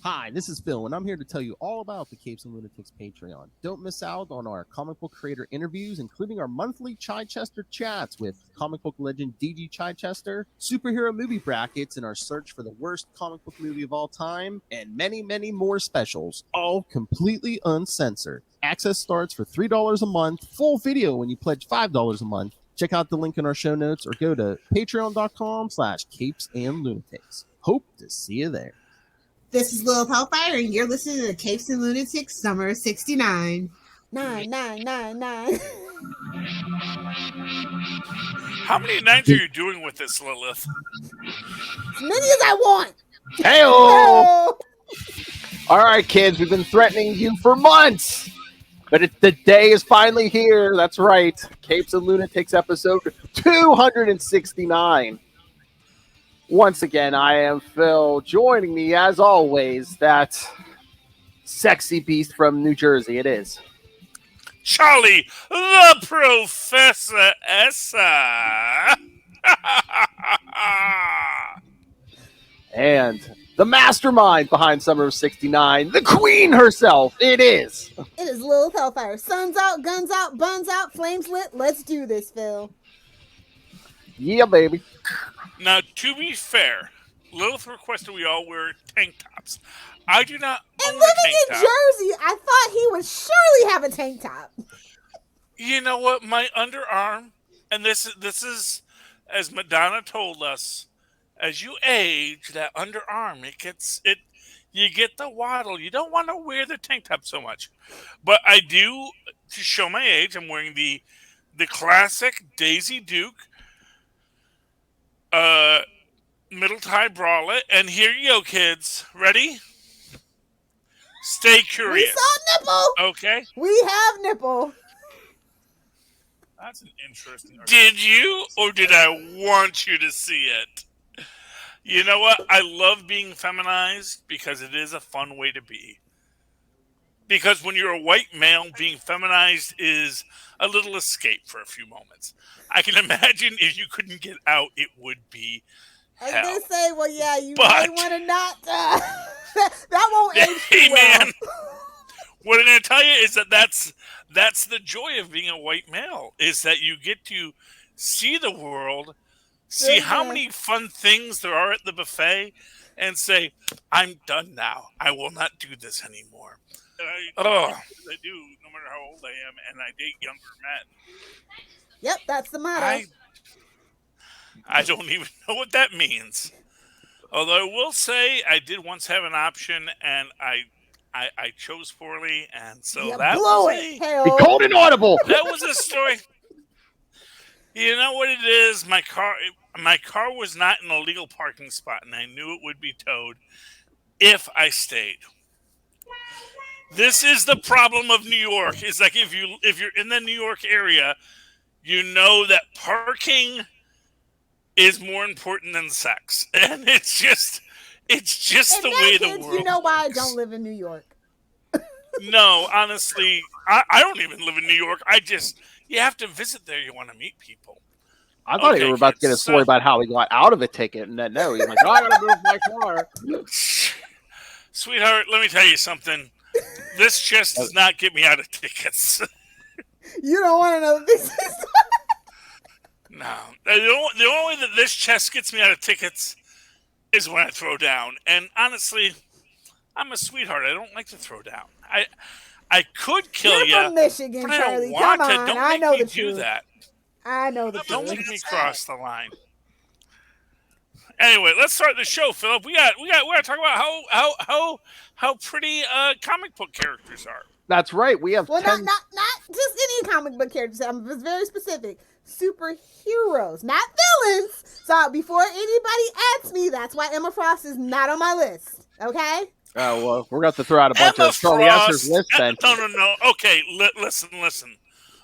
Hi, this is Phil, and I'm here to tell you all about the Capes and Lunatics Patreon. Don't miss out on our comic book creator interviews, including our monthly Chichester chats with comic book legend DG Chichester, superhero movie brackets in our search for the worst comic book movie of all time, and many, many more specials, all completely uncensored. Access starts for $3 a month, full video when you pledge $5 a month. Check out the link in our show notes or go to patreon.com/capesandlunatics. Hope to see you there. This is Lil Hellfire, and you're listening to Capes and Lunatics Summer 69. 9. How many nines are you doing with this, Lilith? As many as I want. Hey-o! All right, kids, we've been threatening you for months, but the day is finally here. That's right. Capes and Lunatics episode 269. Once again, I am Phil. Joining me, as always, that sexy beast from New Jersey. It is Charlie, the Professor Essa. And the mastermind behind Summer of 69, the queen herself. It is Lil Hellfire. Suns out, guns out, buns out, flames lit. Let's do this, Phil. Yeah, baby. Now, to be fair, Lilith requested we all wear tank tops. I do not own And a living tank in top. Jersey, I thought he would surely have a tank top. You know what? My underarm, and this is, as Madonna told us, as you age, that underarm, you get the waddle. You don't want to wear the tank top so much. But I do, to show my age, I'm wearing the classic Daisy Duke middle tie bralette. And here you go, kids. Ready? Stay curious. We saw nipple. Okay. We have nipple. That's an interesting argument. Did you, or did I want you to see it? You know what? I love being feminized because it is a fun way to be. Because when you're a white male, being feminized is a little escape for a few moments. I can imagine if you couldn't get out, it would be hell. I was going to say, well, yeah, you might want to not... that won't age too well. Man, what I'm going to tell you is that's the joy of being a white male, is that you get to see the world, see how many fun things there are at the buffet, and say, I'm done now. I will not do this anymore. I do no matter how old I am, and I date younger men. Yep, that's the motto. I don't even know what that means. Although I will say I did once have an option, and I chose poorly, and so you that blew was it. Be cold and audible. That was a story. You know what it is? My car was not in a legal parking spot, and I knew it would be towed if I stayed. This is the problem of New York. It's like if you're in the New York area, you know that parking is more important than sex, and it's just the way the world. You know why I don't live in New York? No, honestly, I don't even live in New York. You have to visit there. You want to meet people. I thought you were about to get a story about how he got out of a ticket, and then no, he's like, I gotta move my car. Sweetheart, let me tell you something. This just does not get me out of tickets. You don't want to know this is. No. The only way that this chest gets me out of tickets is when I throw down. And honestly, I'm a sweetheart. I don't like to throw down. I could kill you. You're from Michigan, but I Charlie. don't want Come to. on. Don't I make know me the do truth. that. I know the truth. Don't make me cross the line. Anyway, let's start the show, Philip. We got to talk about how pretty comic book characters are. That's right. We have not just any comic book characters. I'm very specific. Superheroes, not villains. So before anybody asks me, that's why Emma Frost is not on my list. Okay? Oh, well, we're going to throw out a bunch of Charlie Esser's list then. No. Okay, listen.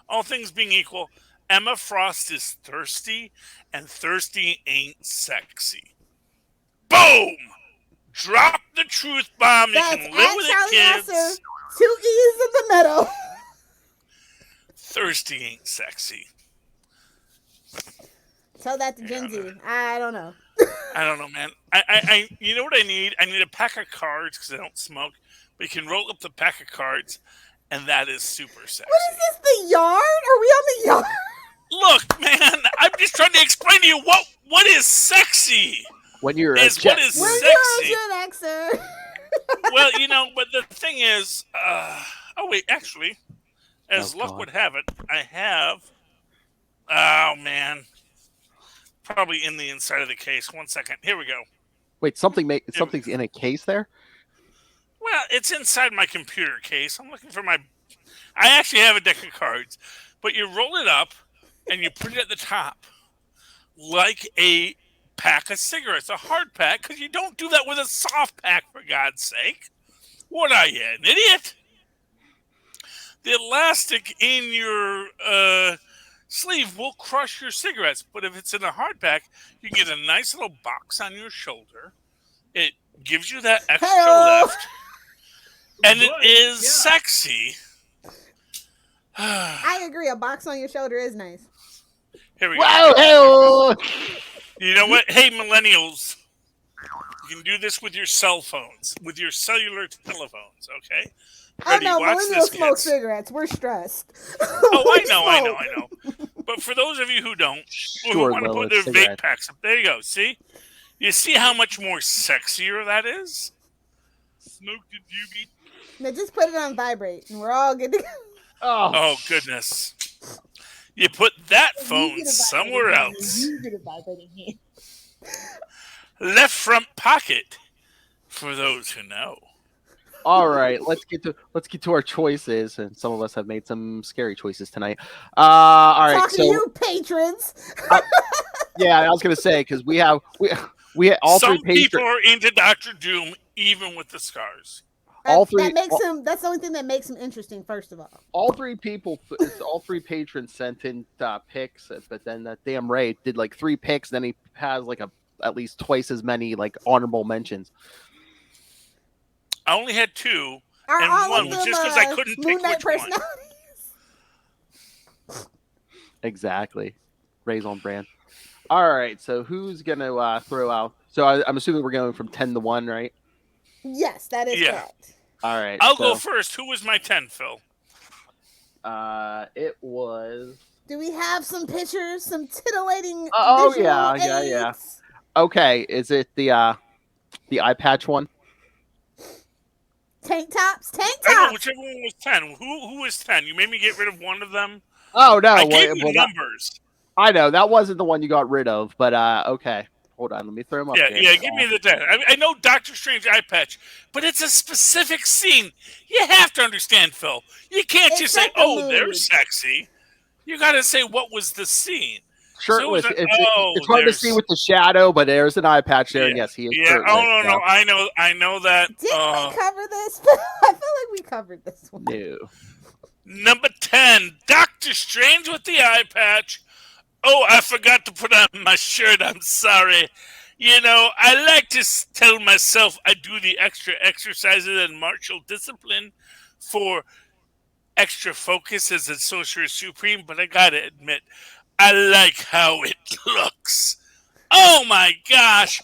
All things being equal, Emma Frost is thirsty, and thirsty ain't sexy. Boom! Drop the truth bomb. You can live with Charlie it, kids. Esser, 2 E's in the middle. Thirsty ain't sexy. Tell that to Gen Z. I don't know. I don't know, man. You know what I need? I need a pack of cards because I don't smoke. But you can roll up the pack of cards, and that is super sexy. What is this? The yard? Are we on the yard? Look, man, I'm just trying to explain to you what is sexy. When you're Is a Gen- what is When sexy. you're a Gen Xer. Well, but the thing is, oh wait, actually, as Oh, luck God. would have it, I have. Oh man, probably in the inside of the case. 1 second. Here we go. Wait, something's in a case there? Well, it's inside my computer case. I'm looking for my. I actually have a deck of cards, but you roll it up and you put it at the top like a pack of cigarettes, a hard pack, because you don't do that with a soft pack, for God's sake. What are you, an idiot? The elastic in your sleeve will crush your cigarettes, but if it's in a hard pack, you get a nice little box on your shoulder. It gives you that extra Hey-o. lift, and it is sexy. I agree. A box on your shoulder is nice. Here we go. Whoa! Hey! You know what? Hey, millennials, you can do this with your cell phones, with your cellular telephones, okay? Ready? I know Watch millennials this, smoke kids. cigarettes. We're stressed. Oh, We I smoke. know. But for those of you who don't, who Sure, want to Lil, put their it's vape cigarette. packs up, there you go. See? You see how much more sexier that is? Smoke the doobie. Now just put it on vibrate, and we're all good to go. Oh, goodness. You put that phone You get a somewhere vibrating else. hand. You get a vibrating hand. Left front pocket, for those who know. All right, let's get to our choices, and some of us have made some scary choices tonight. All right, Talking so to you, patrons. yeah, I was gonna say because we all Some three people patrons. are into Dr. Doom, even with the scars. All three- That makes him. That's the only thing that makes him interesting. First of all, All three patrons sent in picks, but then that damn Ray did like 3 picks. Then he has like at least twice as many like honorable mentions. I only had 2, are and all one of was them just because I couldn't pick Moon Knight which one. personalities? Exactly, Ray's on brand. All right, so who's gonna throw out? So I'm assuming we're going from 10 to 1, right? Yes, that is Yeah. correct. All right, I'll so, go first. Who was my 10, Phil? It was. Do we have some pictures, some titillating? Oh, visual yeah. aids? Okay, is it the eye patch one? Tank tops, tank I know tops. whichever one was 10. Who was 10? You made me get rid of one of them. Oh no, I gave you well, numbers. I know that wasn't the one you got rid of, but okay. Hold on, let me throw him up Yeah, here. yeah. Give me the 10. I know Doctor Strange eye patch, but it's a specific scene. You have to understand, Phil. You can't It just say, set the "Oh, they're mood. sexy." You got to say what was the scene. Shirtless. So it was It's hard to there's- see with the shadow, but there's an eye patch there, and yes, he is Yeah. shirtless. Oh no. so- I know that. Didn't we cover this? I feel like we covered this one. No. Number 10, Doctor Strange with the eye patch. Oh, I forgot to put on my shirt. I'm sorry. I like to tell myself I do the extra exercises and martial discipline for extra focus as a sorcerer supreme, but I gotta admit, I like how it looks. Oh my gosh.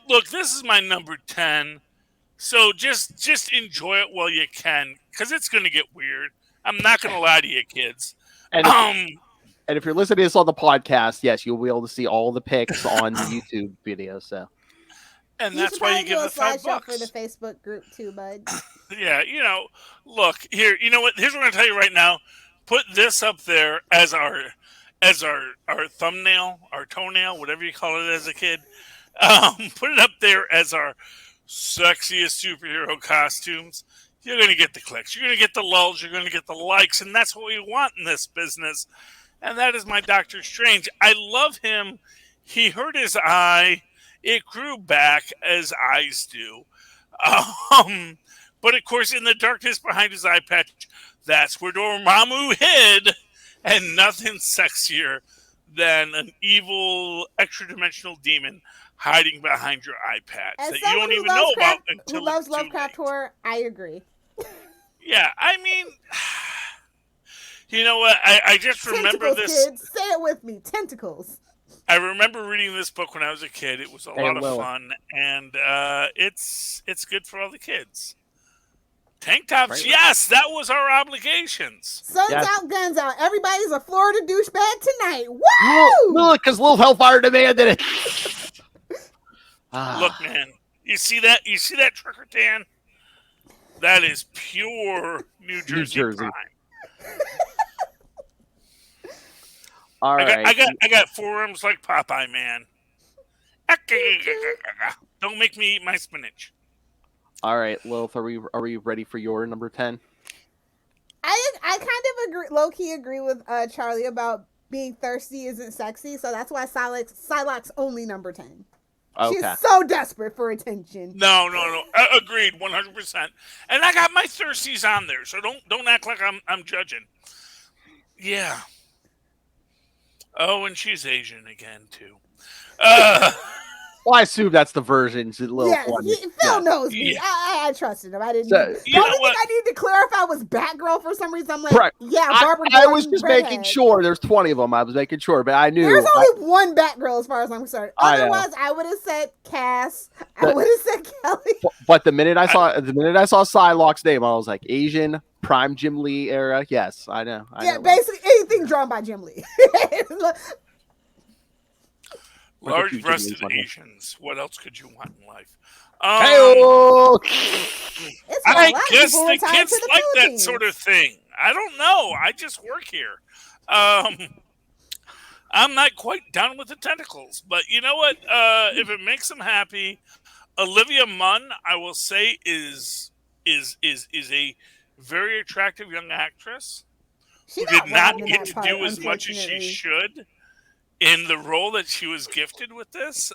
Look, this is my number 10. So just enjoy it while you can, because it's gonna get weird. I'm not gonna lie to you, kids. And if you're listening to this on the podcast, yes, you'll be able to see all the pics on the YouTube video. So And You that's should why probably you give do a the $5. slideshow for the Facebook group too, bud. Yeah, look here. You know what? Here's what I'm gonna tell you right now. Put this up there as our thumbnail, our toenail, whatever you call it as a kid. Put it up there as our sexiest superhero costumes. You're gonna get the clicks. You're gonna get the lulls. You're gonna get the likes, and that's what we want in this business. And that is my Doctor Strange. I love him. He hurt his eye. It grew back as eyes do. But of course, in the darkness behind his eye patch, that's where Dormammu hid. And nothing sexier than an evil, extra-dimensional demon hiding behind your eye patch As that you someone don't even know about who until loves it's too Lovecraft late. horror, I agree. Yeah, I mean, you know what? I just remember Tentacles, this. kids. Say it with me. Tentacles. I remember reading this book when I was a kid. It was a Hey, lot of Lil. fun, and it's good for all the kids. Tank tops, Right. yes, that was our obligations. Suns Yes. out, guns out. Everybody's a Florida douchebag tonight. Woo! Look, because Little Hellfire demanded it. Look, man, you see that? You see that trucker tan? That is pure New Jersey Jersey. prime. All right. I got forearms like Popeye, man. Don't make me eat my spinach. All right, Lilith, are we ready for your number 10? I kind of agree, low key agree with Charlie about being thirsty isn't sexy, so that's why Psylocke's only number 10. Okay. She's so desperate for attention. No. Agreed, 100%. And I got my thirsties on there, so don't act like I'm judging. Yeah. Oh, and she's Asian again too. Well, I assume that's the version. Yeah, Phil knows me. Yeah. I trusted him. I didn't. So, The you know only thing what? I need to clarify was Batgirl for some reason. I'm like, Right. yeah, Barbara. I was Gordon, just redhead. making sure. There's 20 of them. I was making sure, but I knew. There's only one Batgirl as far as I'm concerned. I know. Otherwise, I would have said Cass. I would have said Kelly. But the minute I saw Psylocke's name, I was like, Asian prime Jim Lee era. Yes, I know. I know. Basically anything drawn by Jim Lee. Large-breasted Asians. What else could you want in life? Hey-o! It's a I lot of guess people the retired kids to the like that Philippines. sort of thing. I don't know. I just work here. I'm not quite done with the tentacles, but you know what? If it makes them happy, Olivia Munn, I will say, is a very attractive young actress She who got did not robbed in get that to part, do as much as she unfortunately. should in the role that she was gifted with this,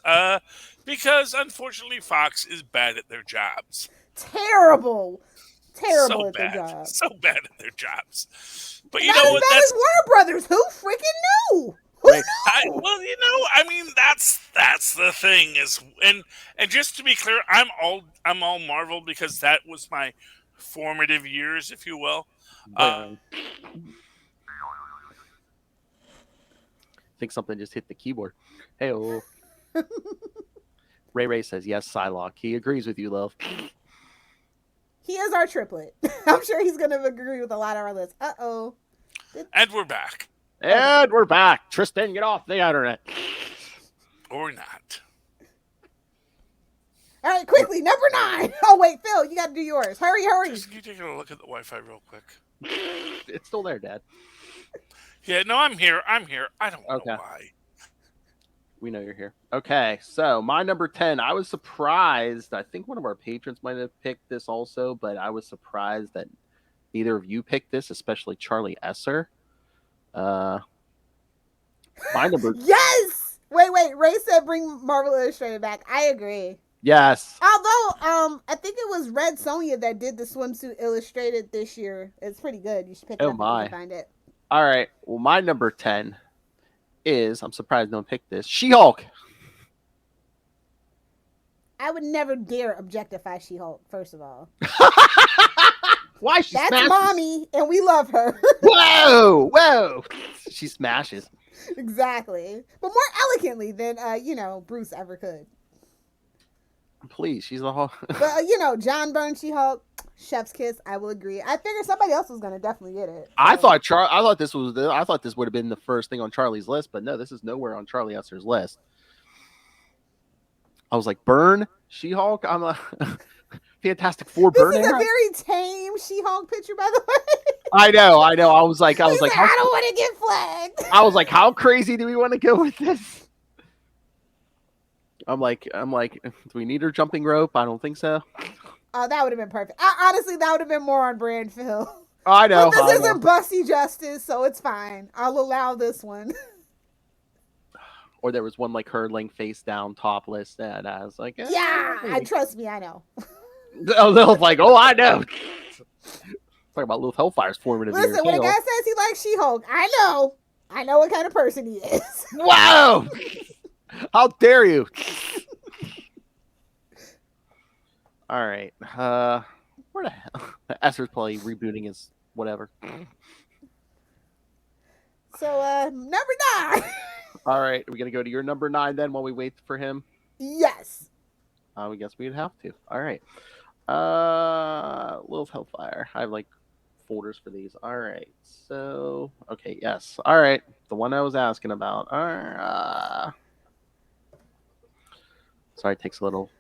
because unfortunately Fox is bad at their jobs. Terrible So at their bad, job. so bad at their jobs. But you Not know as what? bad That's as Warner Brothers. Who freaking knew? Who Right. knew? I mean, that's the thing is, and just to be clear, I'm all Marvel because that was my formative years, if you will. I think something just hit the keyboard. Hey-o. Ray says, yes, Psylocke. He agrees with you, love. He is our triplet. I'm sure he's going to agree with a lot of our lists. Uh-oh. And we're back, And we're back. Tristan, get off the internet. or not. All right, quickly, number 9. Oh, wait, Phil, you got to do yours. Hurry. Just you taking a look at the Wi-Fi real quick. It's still there, Dad. Yeah, no, I'm here. I don't know Okay. why. We know you're here. Okay, so my number 10, I was surprised. I think one of our patrons might have picked this also, but I was surprised that neither of you picked this, especially Charlie Esser. My number... Yes! Wait. Ray said bring Marvel Illustrated back. I agree. Yes. Although, I think it was Red Sonja that did the swimsuit illustrated this year. It's pretty good. You should pick it up if you can find it. All right. Well, my number 10 is, I'm surprised no one picked this, She-Hulk. I would never dare objectify She-Hulk, first of all. Why? She That's smashes. mommy, and we love her. Whoa. She smashes. Exactly. But more elegantly than, Bruce ever could. Please, she's the whole... But, John Byrne She-Hulk, chef's kiss, I will agree. I figured somebody else was going to definitely get it. I thought this would have been the first thing on Charlie's list, but no, this is nowhere on Charlie Esser's list. I was like, Byrne, She-Hulk. I'm a Fantastic Four. This Byrne. is a very tame She-Hulk picture, by the way. I know. I was like, He's like, I don't want to get flagged. I was like, how crazy do we want to go with this? I'm like, do we need her jumping rope? I don't think so. Oh, that would have been perfect. Honestly, that would have been more on brand, Phil. I know. But this isn't Busty Justice, so it's fine. I'll allow this one. Or there was one like her laying face down, topless, and I was like, Trust me, I know. They'll like, oh, I know. Talking about Little Hellfire's formative years. Listen, when a guy says he likes She-Hulk, I know what kind of person he is. Wow! How dare you? All right. Where the hell? Esser's probably rebooting his whatever. So, number 9. All right, are we gonna go to your number 9 then while we wait for him? Yes. I guess we'd have to. All right. Little Hellfire. I have like folders for these. All right. So, okay, yes. All right. The one I was asking about. Sorry, it takes a little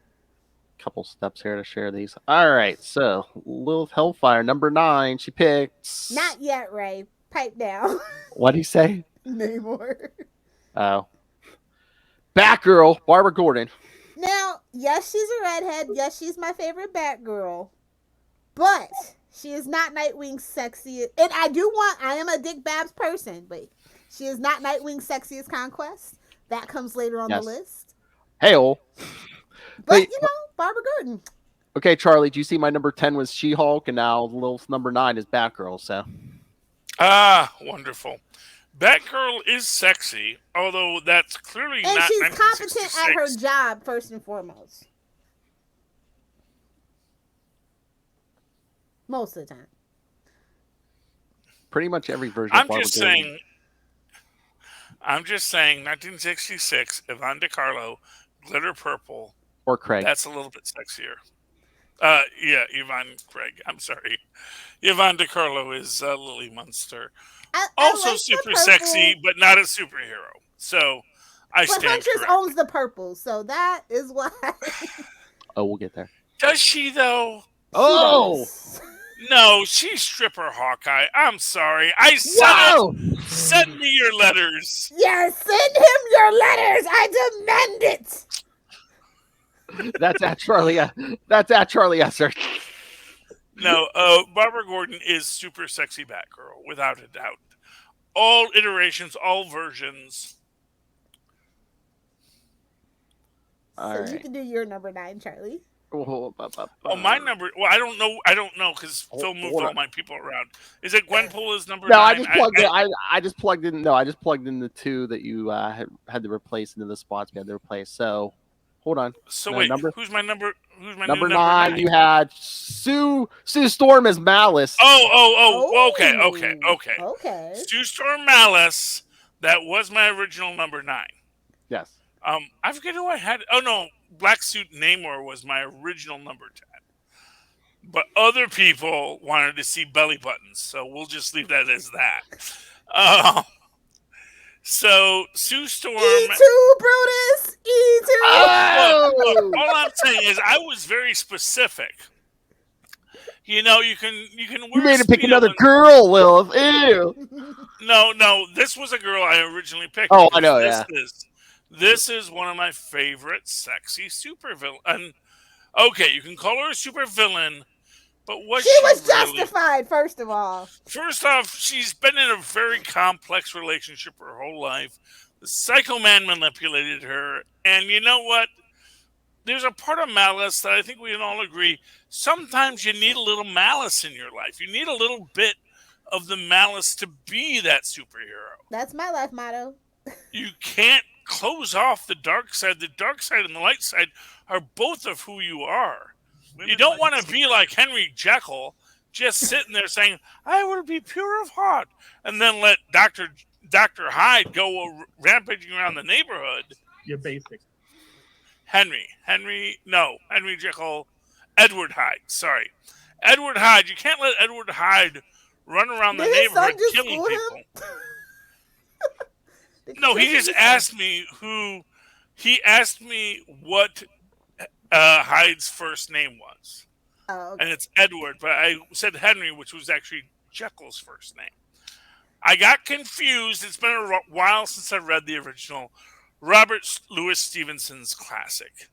couple steps here to share these. All right. So, Lilith Hellfire, number 9. She picks. Not yet, Ray. Pipe down. What'd he say? Namor. Oh. Batgirl, Barbara Gordon. Now, yes, she's a redhead. Yes, she's my favorite Batgirl. But she is not Nightwing's sexiest. And I am a Dick Babs person, but she is not Nightwing's sexiest conquest. That comes later on the list. Hey-oh. But, Barbara Gordon. Okay, Charlie, do you see my number 10 was She-Hulk, and now Lilith's number 9 is Batgirl, so. Wonderful. Batgirl is sexy, although that's clearly and not. And she's competent at her job, first and foremost. Most of the time. Pretty much every version of Barbara Gordon. I'm just saying, 1966, Yvonne DiCarlo, Glitter Purple. Or Craig. That's a little bit sexier. Yeah, Yvonne Craig. I'm sorry. Yvonne DiCarlo is Lily Munster. Also like super sexy, but not a superhero. So I stand corrected. Huntress owns the purple, so that is why. Oh, we'll get there. Does she, though? Oh! No, she's stripper Hawkeye. I'm sorry. I said Send me your letters. Yes, send him your letters. I demand it. That's at Charlie. That's at Charlie Esser. No, Barbara Gordon is super sexy Batgirl, without a doubt. All iterations, all versions. So you can do your number 9, Charlie. My number. Well, I don't know because Phil moved all my people around. Is it Gwenpool is number 9? No, I just plugged in. No, I just plugged in the 2 that you had to replace into the spots we had to replace. So hold on. So wait, who's my number? Who's my number 9? You had Sue Storm as Malice. Oh. Okay. Sue Storm Malice. That was my original number 9. Yes. I forget who I had. Oh no, Black Suit Namor was my original number 10. But other people wanted to see belly buttons, so we'll just leave that as that. So Sue Storm. E2 Brutus. E2. Oh! Look, all I'm saying is I was very specific. You can wear. You made it pick another girl, Lilith. Ew. No, this was a girl I originally picked. Oh, I know. This is one of my favorite sexy supervillain. And okay, you can call her a supervillain, but she was justified. First of all, she's been in a very complex relationship her whole life. The Psycho Man manipulated her, and you know what? There's a part of malice that I think we can all agree. Sometimes you need a little malice in your life. You need a little bit of the malice to be that superhero. That's my life motto. You can't close off the dark side. The dark side and the light side are both of who you are. You don't want to be like Henry Jekyll, just sitting there saying, I will be pure of heart, and then let Dr. Hyde go rampaging around the neighborhood. You're basic. Henry Jekyll, Edward Hyde. Sorry. Edward Hyde. You can't let Edward Hyde run around the neighborhood killing people. No, he just asked me what Hyde's first name was. Oh, okay. And it's Edward, but I said Henry, which was actually Jekyll's first name. I got confused. It's been a while since I read the original Robert Louis Stevenson's classic,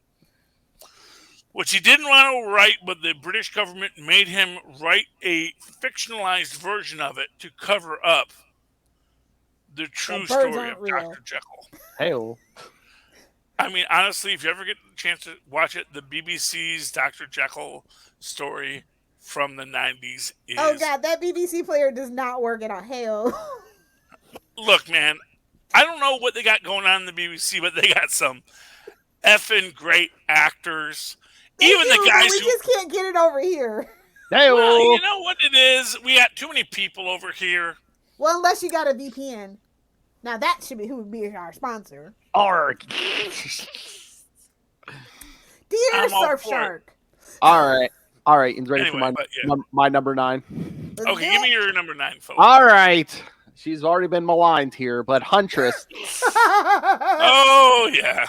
which he didn't want to write, but the British government made him write a fictionalized version of it to cover up the true story of Dr. Jekyll. Hey-o. I mean, honestly, if you ever get the chance to watch it, the BBC's Dr. Jekyll story from the 90s is... Oh, God, that BBC player does not work at all. Hell. Look, man, I don't know what they got going on in the BBC, but they got some effing great actors. Even the guys we just can't get it over here. Hey-o. Well, you know what it is? We got too many people over here. Well, unless you got a VPN. Now that should be who would be our sponsor. Arg. Dear I'm all Surf for it. Shark. All right. And ready Anyway, for but yeah. my number 9. Let's Okay, do give me it. your number 9, folks. All right. She's already been maligned here, but Huntress. Oh yeah.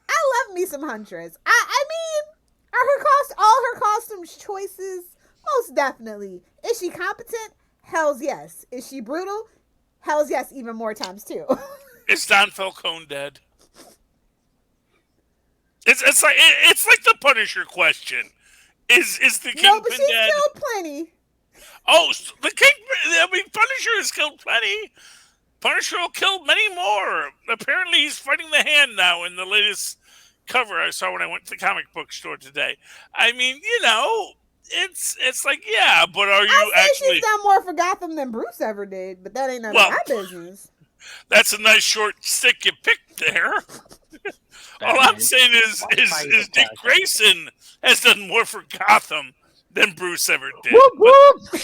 I love me some Huntress. I mean, are all her costume choices? Most definitely. Is she competent? Hell's yes. Is she brutal? Hell's yes, even more times too. Is Don Falcone dead? It's like the Punisher question. Is the Kingpin No, but she's dead? killed plenty. Oh, the Kingpin. I mean, Punisher has killed plenty. Punisher will kill many more. Apparently, he's fighting the Hand now in the latest cover I saw when I went to the comic book store today. I mean, it's like, yeah, but are you I say actually? she's done more for Gotham than Bruce ever did, but that ain't none of my business. That's a nice short stick you picked there. All I'm saying is Dick Grayson has done more for Gotham than Bruce ever did. Whoop, whoop.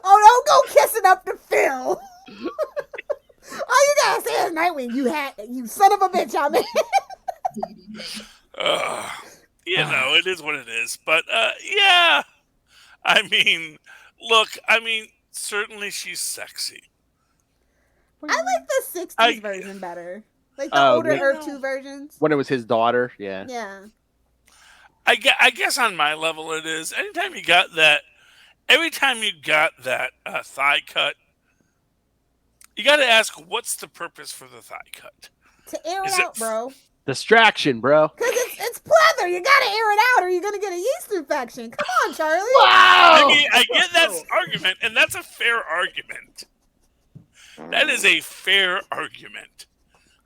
Oh, don't go kissing up to Phil. All you gotta say is Nightwing, you son of a bitch, I mean. It is what it is. But yeah, I mean, look, certainly she's sexy. I like the 60s version better. Like the older Earth 2 versions. When it was his daughter, yeah. Yeah. I guess on my level it is. Every time you got that thigh cut, you got to ask, what's the purpose for the thigh cut? To air it out, bro. Distraction, bro. Because it's pleather. You got to air it out or you're going to get a yeast infection. Come on, Charlie. Wow! I mean, I get that argument, and that's a fair argument. That is a fair argument.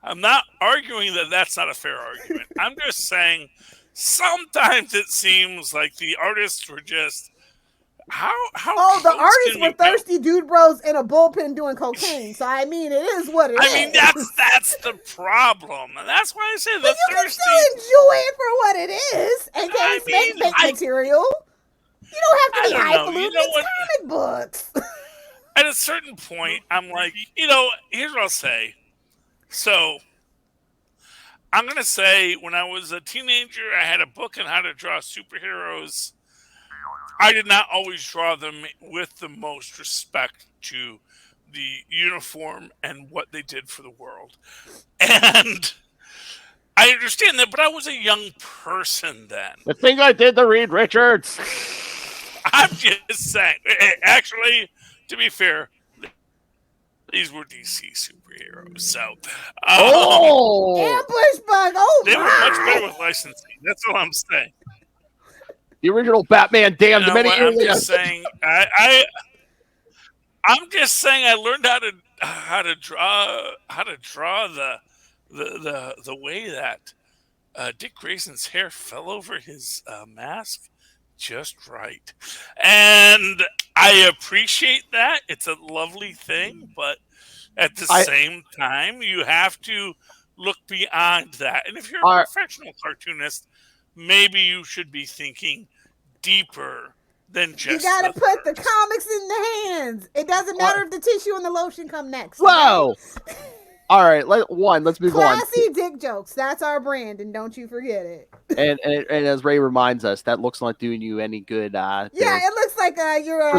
I'm not arguing that that's not a fair argument. I'm just saying sometimes it seems like the artists were just how the artists were thirsty dude bros in a bullpen doing cocaine. So I mean, it is what it is. I mean, that's the problem, and that's why I say the you thirsty. Can still enjoy it for what it is, and it's fake material. You don't have to be highfalutin. It's comic books. At a certain point, I'm like, here's what I'll say. So, I'm going to say when I was a teenager, I had a book on how to draw superheroes. I did not always draw them with the most respect to the uniform and what they did for the world. And I understand that, but I was a young person then. The thing I did to Reed Richards. I'm just saying. Actually, to be fair, these were DC superheroes, so ambush bug. Oh, they were much better with licensing. That's all I'm saying. The original Batman damned many I'm just saying. I'm just saying. I learned how to draw the way that Dick Grayson's hair fell over his mask just right, and I appreciate that. It's a lovely thing, but at the same time, you have to look beyond that. And if you're a professional cartoonist, maybe you should be thinking deeper than just. You got to put the comics in the hands. It doesn't matter if the tissue and the lotion come next. Whoa! Okay? All right, let's move Classy on. Dick jokes. That's our brand, and don't you forget it. And as Ray reminds us, that looks not doing you any good. Yeah, it looks like you're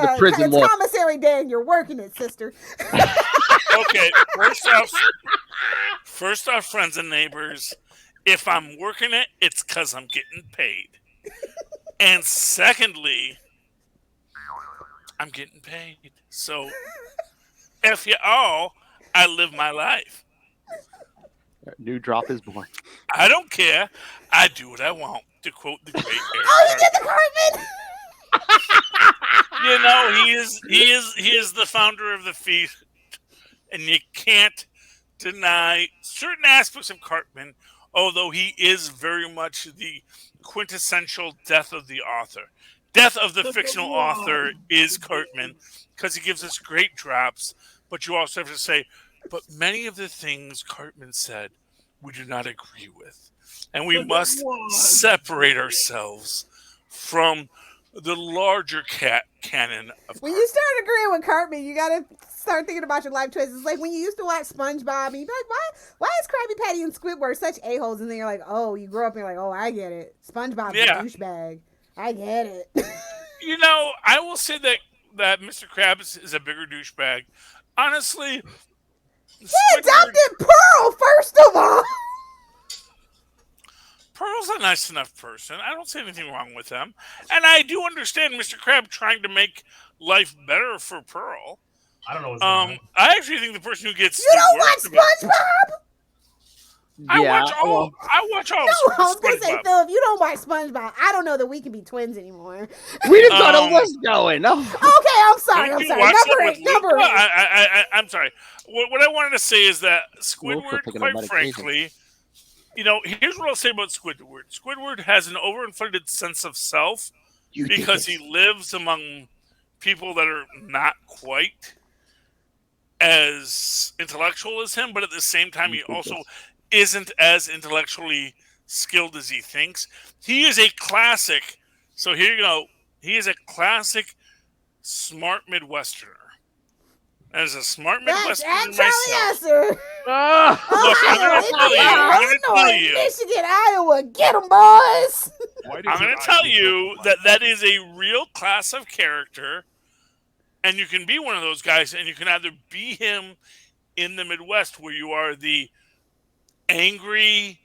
commissary day and you're working it, sister. Okay, first off, friends and neighbors, if I'm working it, it's because I'm getting paid. And secondly, I'm getting paid. So, F you all, I live my life. New drop is born. I don't care. I do what I want, to quote the great Eric. Oh, you did the Cartman! He is the founder of the feast, and you can't deny certain aspects of Cartman, although he is very much the quintessential death of the author. Death of the fictional author is Cartman, because he gives us great drops, but you also have to say, but many of the things Cartman said, we do not agree with. And we must separate ourselves from the larger canon of When cartoons. you start agreeing with Cartman, you gotta start thinking about your life choices. Like when you used to watch SpongeBob, and you'd be like, why is Krabby Patty and Squidward such a-holes? And then you're like, oh, you grow up and you're like, oh, I get it. SpongeBob's a Yeah. douchebag. I get it. I will say that Mr. Krabs is a bigger douchebag. Honestly, He adopted Pearl, first of all. Pearl's a nice enough person. I don't see anything wrong with him. And I do understand Mr. Crab trying to make life better for Pearl. I don't know what's going on. I actually think the person who gets You don't watch SpongeBob? I watch all. I watch all. No, I was gonna say, SpongeBob. Phil, if you don't watch SpongeBob, I don't know that we can be twins anymore. We just got a list going. No. Okay, I'm sorry. Didn't I'm you sorry. watch Number that eight. with Number Luke? eight. I'm sorry. What I wanted to say is that Squidward, taking a quite medication. frankly, here's what I'll say about Squidward. Squidward has an overinflated sense of self because he lives among people that are not quite as intellectual as him, but at the same time, he also isn't as intellectually skilled as he thinks. He is a classic. So here you go. He is a classic smart Midwesterner. As a smart That's Midwesterner Charlie myself. Esser. Look, I'm going to tell you. Michigan, Iowa, get 'em, boys. I'm going to tell you that is a real class of character, and you can be one of those guys, and you can either be him in the Midwest, where you are the angry,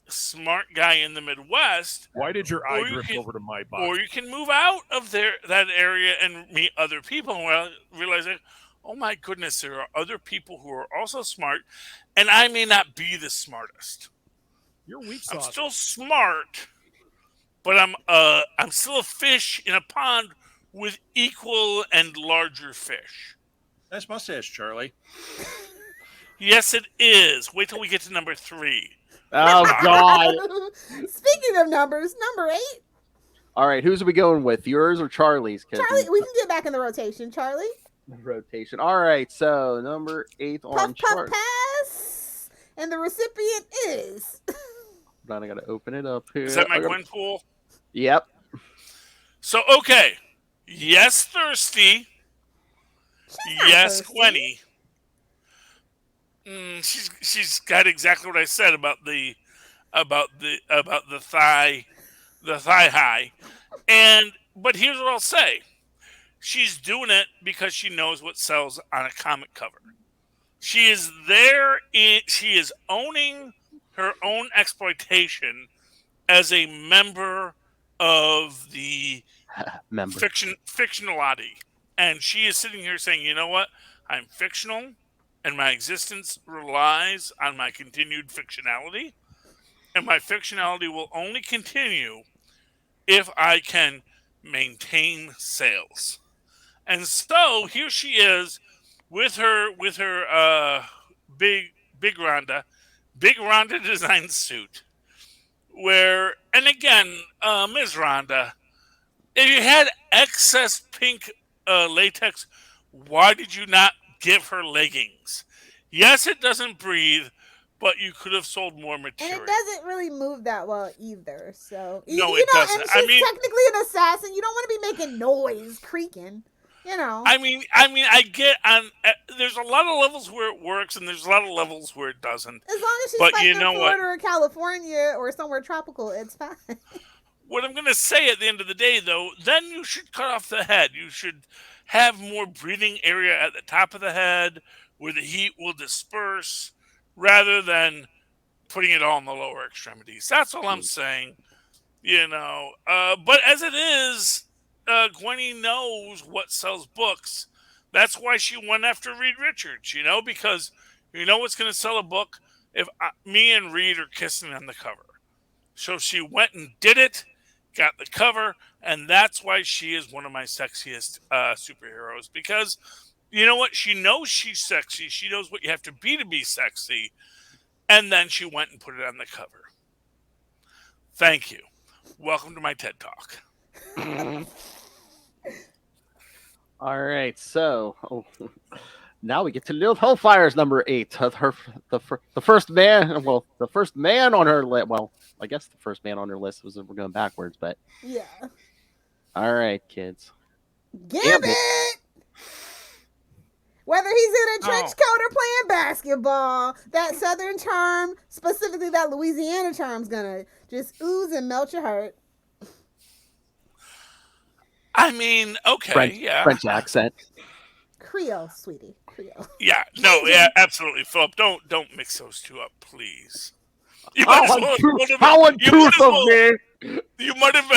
smart guy in the Midwest. Why did your eye drift over to my box? Or you can move out of that area and meet other people and realize that, oh my goodness, there are other people who are also smart, and I may not be the smartest. You're weak I'm sauce. still smart, but I'm still a fish in a pond with equal and larger fish. Nice mustache, Charlie. Yes, it is. Wait till we get to number 3. Oh, God. Speaking of numbers, number 8. All right, who's we going with? Yours or Charlie's? Charlie, we can get back in the rotation. Charlie? Rotation. All right, so number 8 on chart. Pass. And the recipient is... Hold on, I got to open it up here. Is that my Gwen pool? Yep. So, okay. Yes, Thirsty. Yes, thirsty. Gwenny. She's got exactly what I said about the thigh high. But here's what I'll say. She's doing it because she knows what sells on a comic cover. She is she is owning her own exploitation as a member of the fictionality. And she is sitting here saying, you know what? I'm fictional, and my existence relies on my continued fictionality. And my fictionality will only continue if I can maintain sales. And so here she is with her big Rhonda design suit. And again, Ms. Rhonda, if you had excess pink latex, why did you not give her leggings? Yes, it doesn't breathe, but you could have sold more material. And it doesn't really move that well either. So no, it doesn't. And she's technically an assassin. You don't want to be making noise, creaking. I mean, I get on. There's a lot of levels where it works, and there's a lot of levels where it doesn't. As long as she's fighting in Florida or California or somewhere tropical, it's fine. What I'm going to say at the end of the day, though, then you should cut off the head. You should have more breathing area at the top of the head where the heat will disperse, rather than putting it all in the lower extremities. That's all I'm saying. But as it is, Gwenny knows what sells books. That's why she went after Reed Richards, because you know what's going to sell a book if me and Reed are kissing on the cover. So she went and did it, got the cover, and that's why she is one of my sexiest superheroes. Because you know what? She knows she's sexy. She knows what you have to be sexy. And then she went and put it on the cover. Thank you. Welcome to my TED Talk. All right, so now we get to Lilith Hellfire's number 8. The first man. Well, the first man on her list. Well, I guess the first man on her list was we're going backwards, but yeah. All right, kids. Gambit. Whether he's in a trench coat or playing basketball, that Southern charm, specifically that Louisiana charm, is gonna just ooze and melt your heart. I mean, okay, French accent. Creole, sweetie, Creole. Yeah, no, yeah, absolutely, Philip. Don't mix those two up, please. You How uncouth of me! You might have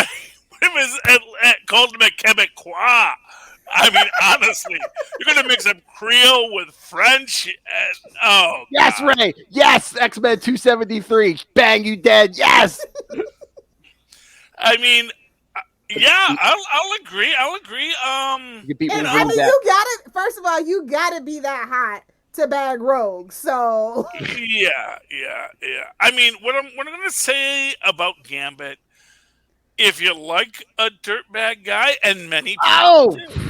called him a Quebecois. I mean, honestly, you're gonna mix up Creole with French. And, yes, God. Ray. Yes, X-Men 273. Bang, you dead. Yes. I mean, yeah, I'll agree. I'll agree. You beat and I mean, you gotta. First of all, you gotta be that hot to bag Rogue. So yeah. I mean, what I'm gonna say about Gambit, if you like a dirtbag guy, and many people do.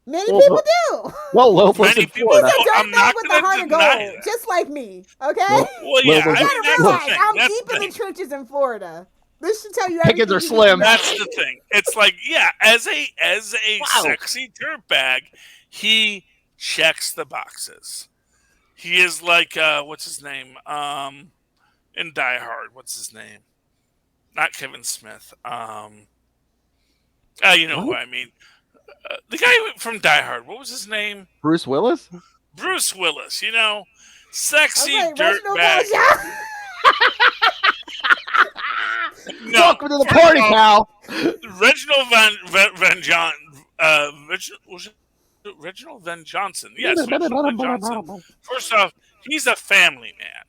Many people do. Well, Lopez in Florida. He's a dirtbag with a heart of gold, just like me. Okay. Well, yeah. I'm deep in the trenches in Florida. This should tell you everything. Pickings are slim. That's the thing. It's like, yeah, as a sexy dirtbag, he checks the boxes. He is like, what's his name? In Die Hard, what's his name? Not Kevin Smith. You know who I mean. The guy from Die Hard, what was his name? Bruce Willis? Bruce Willis, you know. Sexy dirtbag. No. Welcome to the party, pal. Reginald Van Johnson. Yes, Reginald Van Johnson. First off, he's a family man.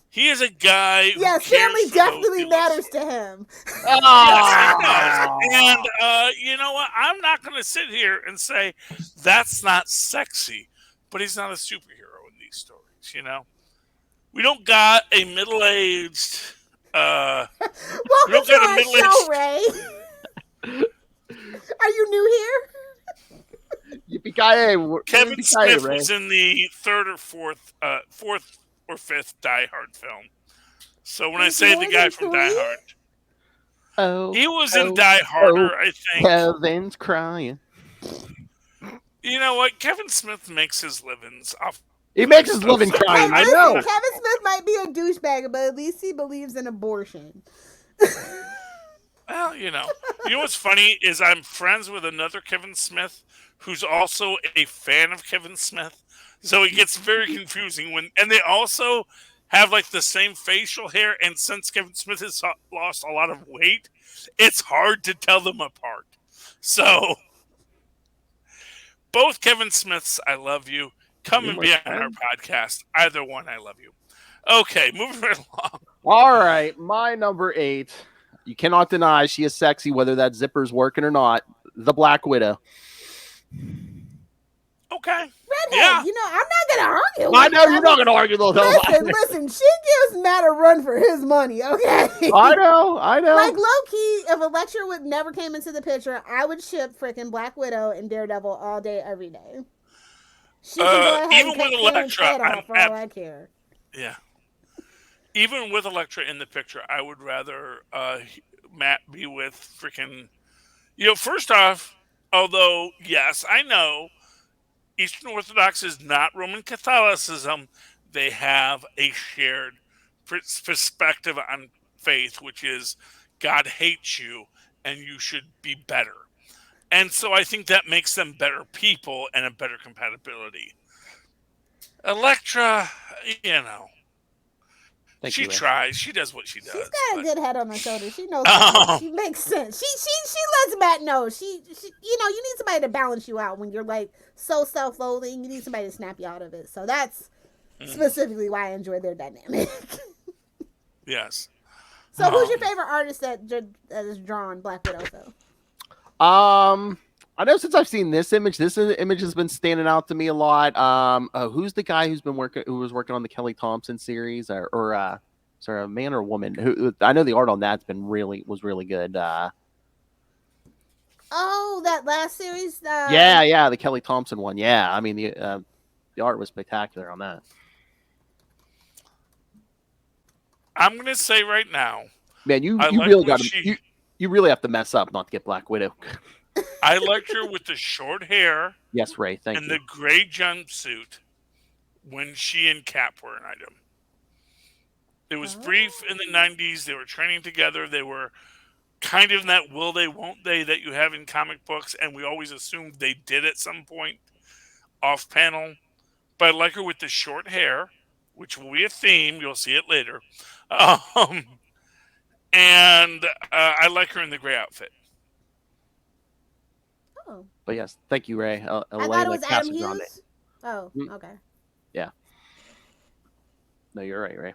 He is a guy who yes, family definitely matters to him. Yes, he does. And you know what? I'm not going to sit here and say that's not sexy, but he's not a superhero in these stories, you know? We don't got a middle-aged... Welcome to our show, Ray. Are you new here? Yippee-ki-yay. Kevin Smith was in the third or fourth or fifth Die Hard film. So when I say the guy from Die Hard, he was in Die Harder, I think. Kevin's crying. You know what? Kevin Smith makes his livings off. He makes his living crying. I know. Kevin Smith might be a douchebag, but at least he believes in abortion. Well, you know what's funny is I'm friends with another Kevin Smith who's also a fan of Kevin Smith. So it gets very confusing and they also have like the same facial hair. And since Kevin Smith has lost a lot of weight, it's hard to tell them apart. So both Kevin Smiths, I love you. Come and be on our podcast. Either one, I love you. Okay, moving right along. All right, my number 8. You cannot deny she is sexy, whether that zipper's working or not. The Black Widow. Okay. Redhead, yeah. You know, I'm not going to argue with I know you're not going to argue those. Listen, she gives Matt a run for his money, okay? I know. Like, low-key, if Elektra would never came into the picture, I would ship freaking Black Widow and Daredevil all day, every day. She can go ahead even with Elektra, for all I care. Yeah. Even with Elektra in the picture, I would rather Matt be with freaking... first off, although, yes, I know Eastern Orthodox is not Roman Catholicism, they have a shared perspective on faith, which is God hates you and you should be better. And so I think that makes them better people and a better compatibility. Elektra, she tries. She does what she does. She's got a good head on her shoulder. She knows. She makes sense. She lets Matt know. She you need somebody to balance you out when you're like so self-loathing. You need somebody to snap you out of it. So that's specifically why I enjoy their dynamic. Yes. So who's your favorite artist that has drawn Black Widow though? I know since I've seen this image has been standing out to me a lot. Who's the guy who was working on the Kelly Thompson series, or sorry, a man or a woman? Who I know the art on that's was really good. Oh, that last series. Yeah, the Kelly Thompson one. Yeah, I mean the art was spectacular on that. I'm gonna say right now, man, you really got to you really have to mess up not to get Black Widow. I liked her with the short hair Yes, Ray. Thank and you. the gray jumpsuit when she and Cap were an item. It was brief in the 90s. They were training together. They were kind of in that will they, won't they that you have in comic books, and we always assumed they did at some point off panel. But I like her with the short hair, which will be a theme. You'll see it later. And I like her in the gray outfit. Oh. But yes, thank you, Ray. I thought it was Adam Hughes. Oh, okay. Yeah. No, you're right, Ray.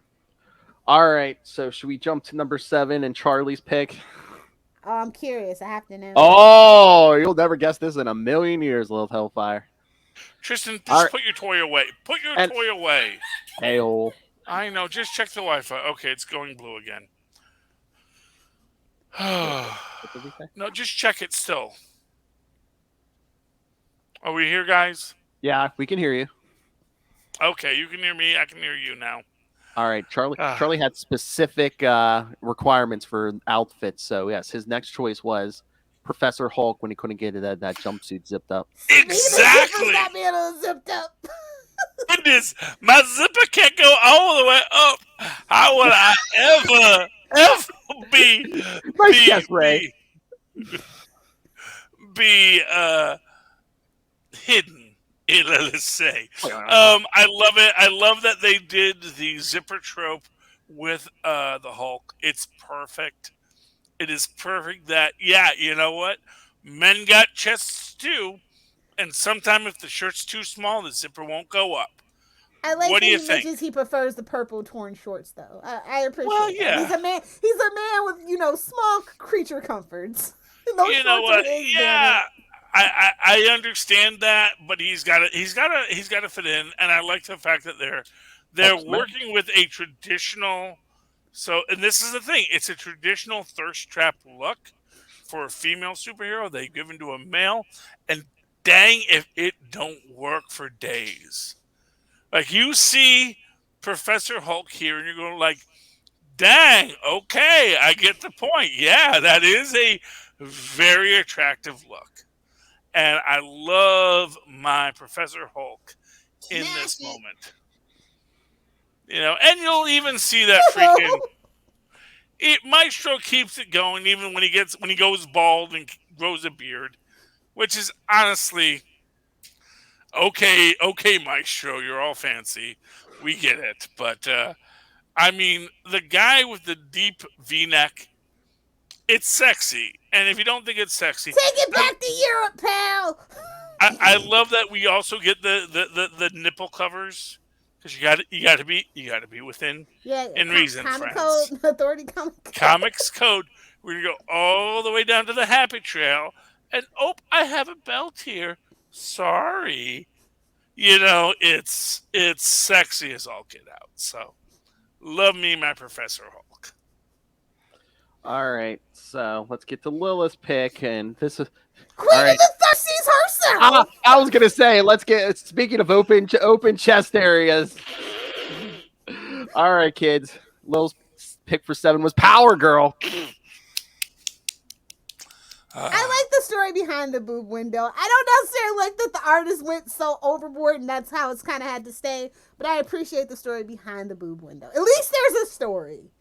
All right, so should we jump to number 7 and Charlie's pick? Oh, I'm curious. I have to know. Oh, you'll never guess this in a million years, little Hellfire. Tristan, just put your toy away. Put your toy away. Hey-oh. I know. Just check the Wi-Fi. Okay, it's going blue again. What did we say? No, just check it still. Are we here, guys? Yeah, we can hear you. Okay, you can hear me. I can hear you now. All right, Charlie had specific requirements for outfits. So, yes, his next choice was Professor Hulk when he couldn't get that jumpsuit zipped up. Exactly. Not being able to zip up. Goodness, my zipper can't go all the way up. How would I ever be Nice guess, Ray. Be hidden? Let's say. I love it. I love that they did the zipper trope with the Hulk. It's perfect. It is perfect that, yeah, you know what? Men got chests too. And sometimes if the shirt's too small, the zipper won't go up. I like what that do you he think? mentions he prefers the purple torn shorts, though. I appreciate yeah. that. He's a man with, small creature comforts. Those you know shorts are what? his, Yeah. I understand that, but he's got to fit in, and I like the fact that they're working with a traditional. So, and this is the thing: it's a traditional thirst trap look for a female superhero. They give into a male, and dang if it don't work for days. Like you see Professor Hulk here, and you're going like, dang, okay, I get the point. Yeah, that is a very attractive look. And I love my Professor Hulk in this moment. And you'll even see that freaking Maestro keeps it going even when he goes bald and grows a beard, which is honestly okay, Maestro, you're all fancy. We get it. But I mean, the guy with the deep V-neck, it's sexy. And if you don't think it's sexy, take it back to Europe, pal. I love that we also get the nipple covers because you got to be within in reason, comic friends. Code, authority comic code. Comics code. We're gonna go all the way down to the Happy Trail, and I have a belt here. Sorry, it's sexy as all get out. So love me, my Professor Hulk. All right, so let's get to Lilith's pick, and this is Queen of the Thirsties herself. I was gonna say, let's get. Speaking of open chest areas, all right, kids. Lil's pick for 7 was Power Girl. I like the story behind the boob window. I don't necessarily like that the artist went so overboard, and that's how it's kind of had to stay. But I appreciate the story behind the boob window. At least there's a story.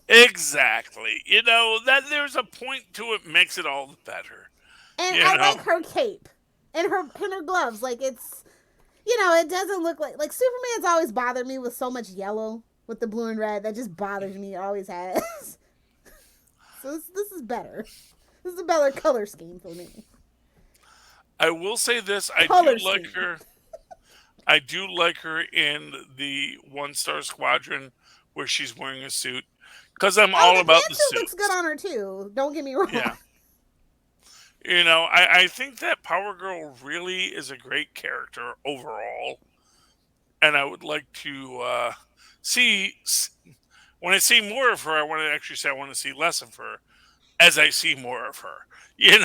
Exactly. That there's a point to it makes it all the better. And I like her cape and her gloves. Like it's, it doesn't look like Superman's always bothered me with so much yellow with the blue and red. That just bothers me. It always has. So this is better. This is a better color scheme for me. I will say this: I do like her in the One-Star Squadron where she's wearing a suit because I'm all about the suit. Looks good on her too. Don't get me wrong. Yeah. I think that Power Girl really is a great character overall, and I would like to see. When I see more of her, I want to actually say I want to see less of her. As I see more of her, she's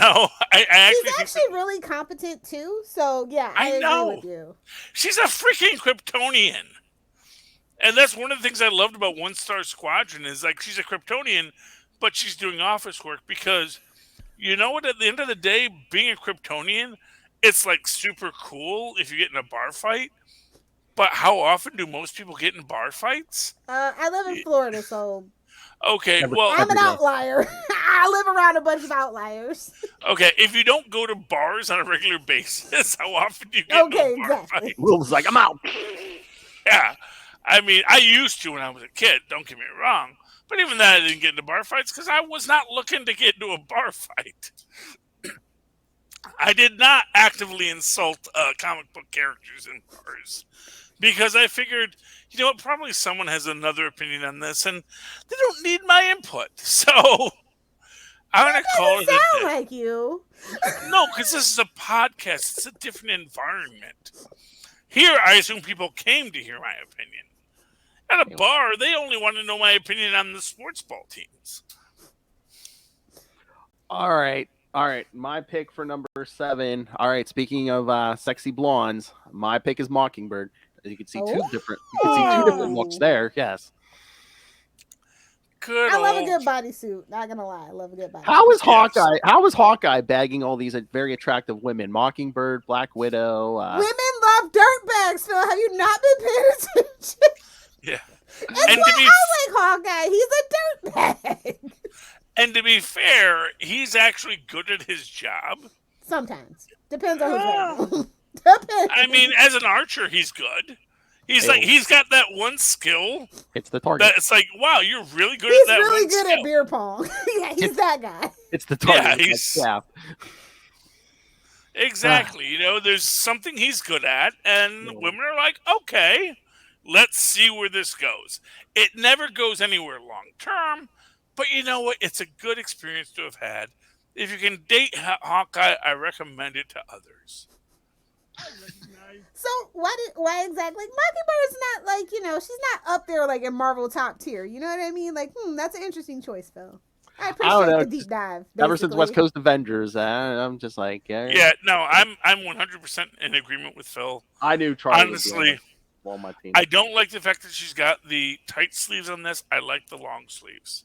actually really competent too. So yeah, I agree with you. She's a freaking Kryptonian, and that's one of the things I loved about One-Star Squadron is like she's a Kryptonian, but she's doing office work because you know what? At the end of the day, being a Kryptonian, it's like super cool if you get in a bar fight. But how often do most people get in bar fights? I live in Florida, so Okay, Never- well, I'm an Every day. outlier. I live around a bunch of outliers. okay, if you don't go to bars on a regular basis, how often do you get Okay, into a bar exactly. fight? Will's like, I'm out. Yeah, I mean, I used to when I was a kid. Don't get me wrong, but even then, I didn't get into bar fights because I was not looking to get into a bar fight. I did not actively insult comic book characters in bars because I figured, you know what, probably someone has another opinion on this, and they don't need my input. So I'm going to call it a Sound day. like you. No, because this is a podcast. It's a different environment. Here, I assume people came to hear my opinion. At a bar, they only want to know my opinion on the sports ball teams. All right. My pick for number 7. All right. Speaking of sexy blondes, my pick is Mockingbird. You can see two different looks there. Yes. Good I love a old- good bodysuit. Not gonna lie, I love a good bodysuit. How is Yes. Hawkeye? How is Hawkeye bagging all these very attractive women? Mockingbird, Black Widow. Women love dirtbags, Phil. Have you not been paying attention? Yeah. It's And why to be I like Hawkeye. He's a dirtbag. And to be fair, he's actually good at his job. Sometimes. Depends on who's around. Depends. I mean, as an archer, he's good. He's got that one skill It's the target. that it's like, wow, you're really good He's at that really one good skill. at beer pong. Yeah, he's that guy. It's the target. Yeah, he's- Yeah. Exactly. You know, there's something he's good at, and women are like, okay, let's see where this goes. It never goes anywhere long term, but you know what? It's a good experience to have had. If you can date Hawkeye, I recommend it to others. So why exactly? Like Mockingbird's not like, she's not up there like in Marvel top tier. You know what I mean? Like, that's an interesting choice, Phil. I appreciate know, the deep dive. Ever since basically. West Coast Avengers, I'm just like, Yeah, no, I'm 100% in agreement with Phil. I knew Charlie. Honestly, was on my team. I don't like the fact that she's got the tight sleeves on this. I like the long sleeves.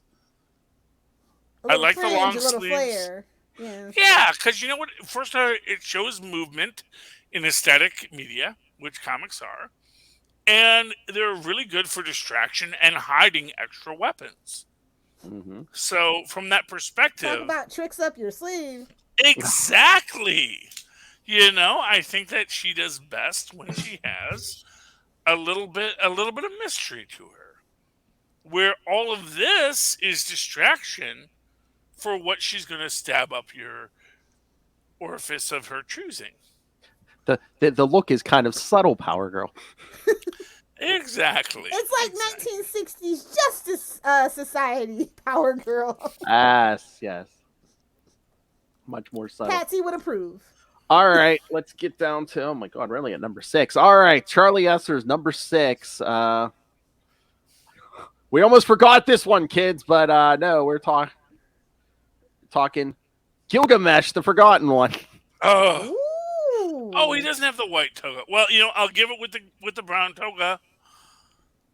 A little I like the fringe, long a little sleeves. flare. Yeah. Yeah, because you know what? First, it shows movement in aesthetic media, which comics are, and they're really good for distraction and hiding extra weapons. Mm-hmm. So, from that perspective, Talk about tricks up your sleeve. exactly. I think that she does best when she has a little bit of mystery to her, where all of this is distraction for what she's going to stab up your orifice of her choosing. The look is kind of subtle, Power Girl. Exactly. It's like 1960s Justice Society Power Girl. Yes. Much more subtle. Patsy would approve. All right, let's get down to, oh my God, really at number 6. All right, Charlie Esser's number 6. We almost forgot this one, kids, but no, we're talking Gilgamesh, the forgotten one. Oh, Ooh. he doesn't have the white toga. Well, I'll give it with the brown toga.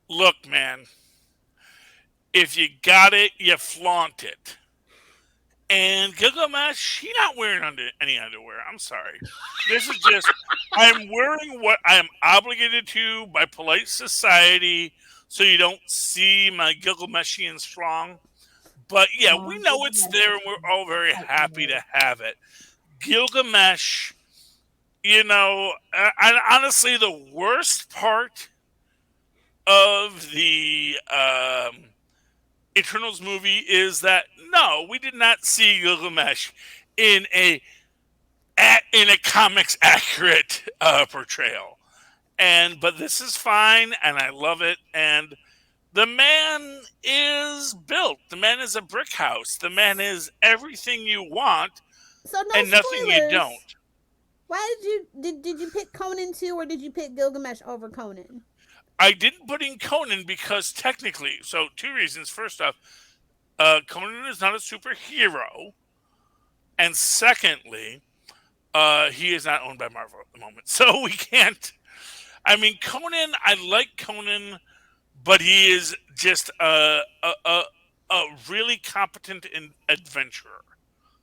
Look, man, if you got it, you flaunt it. And Gilgamesh, he not wearing any underwear. I'm sorry. This is just, I'm wearing what I am obligated to by polite society, so you don't see my Gilgameshian strong. But yeah, we know it's there, and we're all very happy to have it. Gilgamesh, and honestly, the worst part of the Eternals movie is that no, we did not see Gilgamesh in a comics accurate portrayal, but this is fine, and I love it. And the man is built. The man is a brick house. The man is everything you want, So no and nothing spoilers. you don't. Why did you pick Conan too, or did you pick Gilgamesh over Conan? I didn't put in Conan because technically, so 2 reasons. First off, Conan is not a superhero, and secondly, he is not owned by Marvel at the moment, so we can't. I mean, Conan, I like Conan, but he is just a really competent adventurer.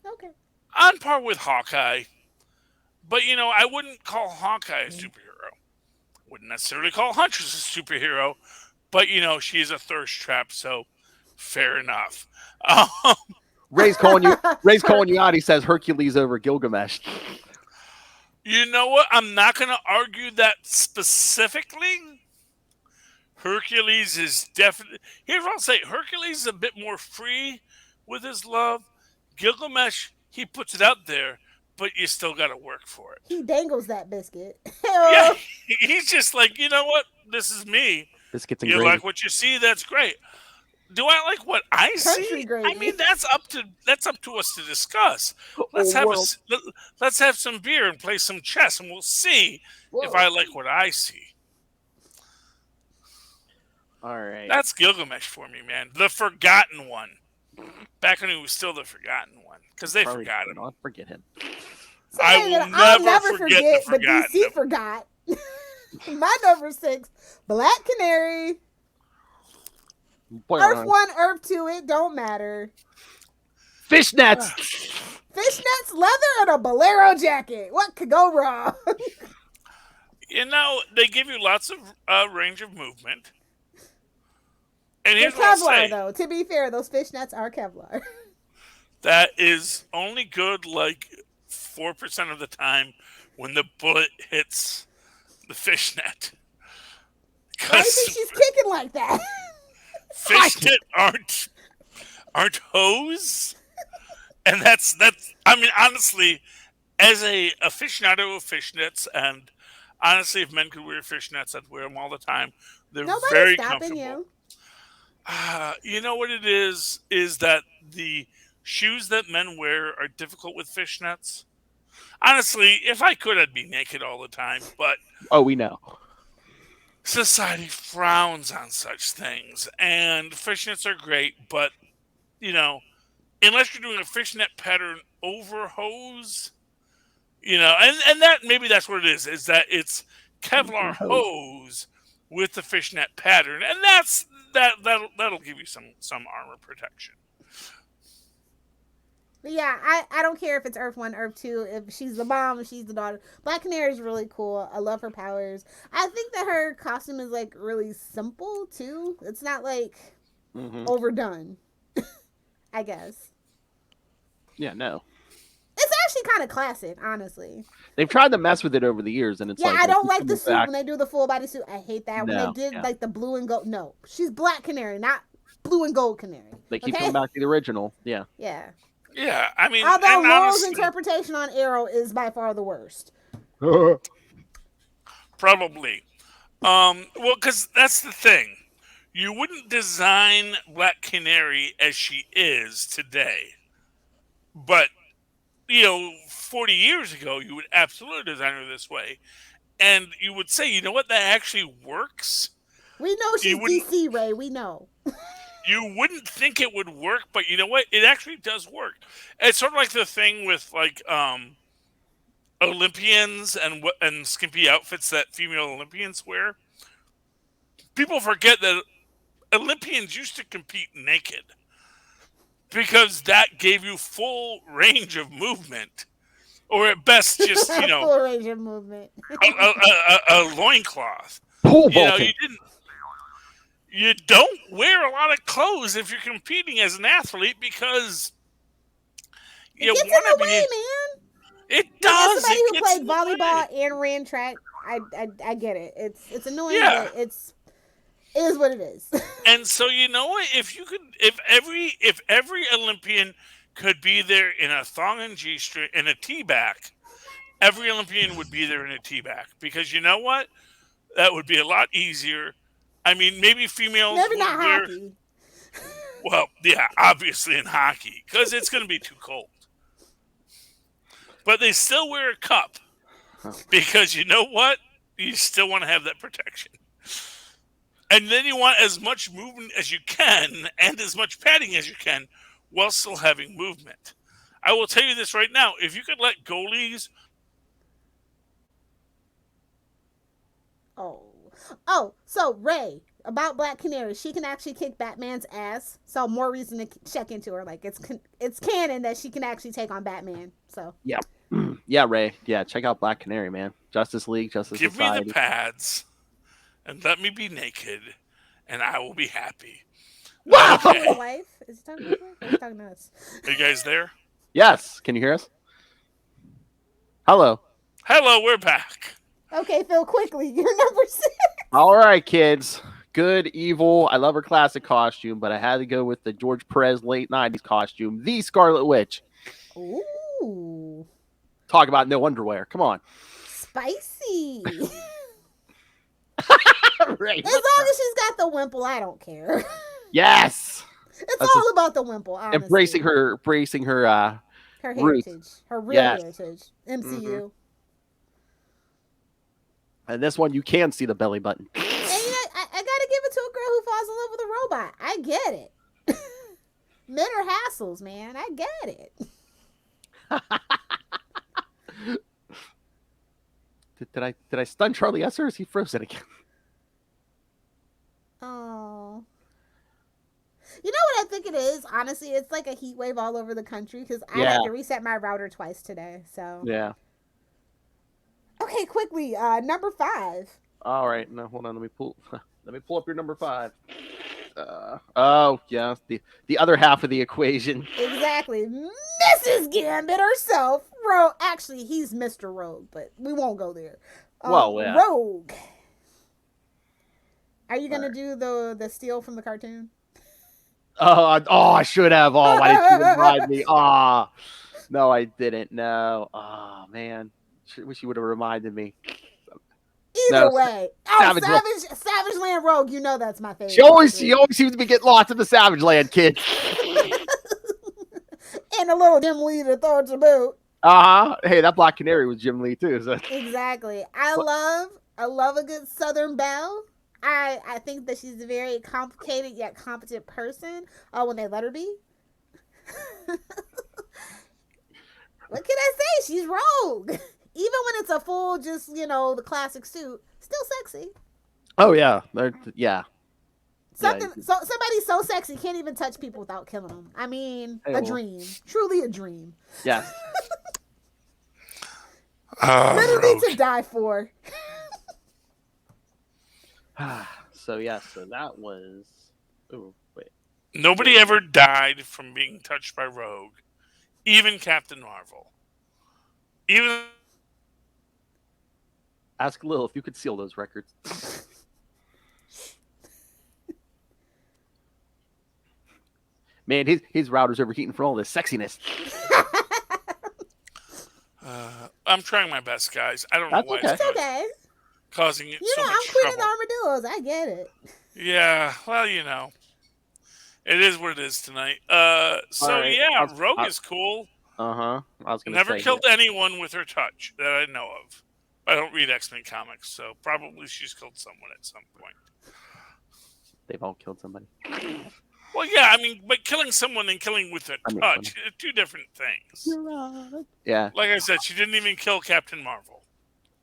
Okay. On par with Hawkeye. But, I wouldn't call Hawkeye a superhero. Wouldn't necessarily call Huntress a superhero. But, she's a thirst trap, so fair enough. Ray's calling you out. He says Hercules over Gilgamesh. You know what? I'm not going to argue that specifically. Hercules is definitely. Here's what I'll say: Hercules is a bit more free with his love. Gilgamesh, he puts it out there, but you still got to work for it. He dangles that biscuit. Yeah, he's just like, you know what? This is me. Biscuits and You gravy. like what you see? That's great. Do I like what I Country see? gravy. I mean, that's up to us to discuss. Let's have some beer and play some chess, and we'll see if I like what I see. All right. That's Gilgamesh for me, man. The forgotten one. Back when he was still the forgotten one, because they forgot him. I'll forget him. I'll never forget the but forgotten. DC forgot. My number 6, Black Canary. Earth 1, Earth 2, it don't matter. Fishnets. Fishnets, leather, and a bolero jacket. What could go wrong? They give you lots of range of movement. And They're here's what I'll say. Kevlar, though. To be fair, those fishnets are Kevlar. That is only good like 4% of the time when the bullet hits the fishnet. Why do you think she's kicking like that? Fishnet aren't hose, and that's. I mean, honestly, as a aficionado of fishnets, and honestly, if men could wear fishnets, I'd wear them all the time. They're Nobody's very stopping comfortable. you. You know what it is that the shoes that men wear are difficult with fishnets. Honestly, if I could, I'd be naked all the time, but we know. Society frowns on such things, and fishnets are great, but, unless you're doing a fishnet pattern over hose, and that maybe that's what it is that it's Kevlar hose with the fishnet pattern, and that'll give you some armor protection. But yeah, I don't care if it's Earth 1, Earth 2, if she's the mom, if she's the daughter. Black Canary is really cool. I love her powers. I think that her costume is, like, really simple, too. It's not, like, overdone, I guess. Yeah, no. It's actually kind of classic, honestly. They've tried to mess with it over the years, and it's I don't like the suit when they do the full body suit. I hate that. No, when they did, like, the blue and gold. No, she's Black Canary, not blue and gold Canary. They keep going back to the original. Yeah. Yeah. Yeah, I mean, although Laurel's interpretation on Arrow is by far the worst. Probably. Well, because that's the thing. You wouldn't design Black Canary as she is today. But, 40 years ago, you would absolutely design her this way. And you would say, you know what, that actually works. We know she's DC, Ray. We know. You wouldn't think it would work, but you know what? It actually does work. It's sort of like the thing with, like, Olympians and skimpy outfits that female Olympians wear. People forget that Olympians used to compete naked because that gave you full range of movement, or at best just full range of movement, a loincloth. You don't wear a lot of clothes if you're competing as an athlete because it gets in the way, man. It does. As somebody who played volleyball and ran track, I get it. It's annoying, but it is what it is. And so you know what? If every Olympian could be there in a thong and G-string and a T-back, every Olympian would be there in a T-back because you know what? That would be a lot easier. I mean, maybe females maybe not hockey. Well, yeah, obviously in hockey because it's going to be too cold. But they still wear a cup because you know what? You still want to have that protection. And then you want as much movement as you can and as much padding as you can while still having movement. I will tell you this right now. If you could let goalies... Oh, so Ray, about Black Canary. She can actually kick Batman's ass. So more reason to check into her. Like it's canon that she can actually take on Batman. So Yeah. Yeah, Ray. Yeah, check out Black Canary, man. Justice League, Justice Give Society. me the pads and let me be naked, and I will be happy. Wow! his wife? Is he talking to his wife? Or is he talking to us? Are you guys there? Yes. Can you hear us? Hello. Hello, we're back. Okay, Phil, quickly. You're number 6. All right, kids. Good, evil. I love her classic costume, but I had to go with the George Perez late 90s costume, the Scarlet Witch. Ooh. Talk about no underwear. Come on. Spicy. Right. As long as she's got the wimple, I don't care. Yes. It's That's all about the wimple, honestly. Embracing her her roots. heritage. Her real Yes. heritage. MCU. And this one, you can see the belly button. And I gotta give it to a girl who falls in love with a robot. I get it. Men are hassles, man. I get it. Did I stun Charlie S or is he frozen again? Oh. You know what I think it is? Honestly, it's like a heat wave all over the country because I had to reset my router twice today. So Yeah. okay, quickly, number 5. All right. No, hold on. Let me pull up your number 5. Oh yeah, the other half of the equation. Exactly, Mrs. Gambit herself. Actually, he's Mr. Rogue, but we won't go there. Well, yeah. Rogue. Are you gonna do the steal from the cartoon? I should have. Oh, why didn't you remind me? No, I didn't. No. Oh man, wish you would have reminded me. Either way. Oh, Savage Land Rogue. You know that's my favorite. She always seems to be getting lost in the Savage Land, kid. And a little Jim Lee to throw it to boot. Hey, that Black Canary was Jim Lee too. So. Exactly. I love a good Southern belle. I think that she's a very complicated yet competent person. When they let her be. What can I say? She's Rogue. Even when it's a full, just, the classic suit, still sexy. Oh, yeah. Yeah. Somebody so sexy can't even touch people without killing them. I mean, a dream. Truly a dream. Yes. Literally to die for. So that was... Oh, wait. Nobody ever died from being touched by Rogue. Even Captain Marvel. Even... Ask Lil if you could seal those records. Man, his router's overheating for all this sexiness. I'm trying my best, guys. I don't know why it's okay. Causing it so much I'm queen trouble. of the armadillos. I get it. Yeah, well, it is what it is tonight. Rogue is cool. I was gonna never killed anyone with her touch that I know of. I don't read X-Men comics, so probably she's killed someone at some point. They've all killed somebody. Well, yeah, but killing someone and killing with a touch, two different things. Yeah. Like I said, she didn't even kill Captain Marvel.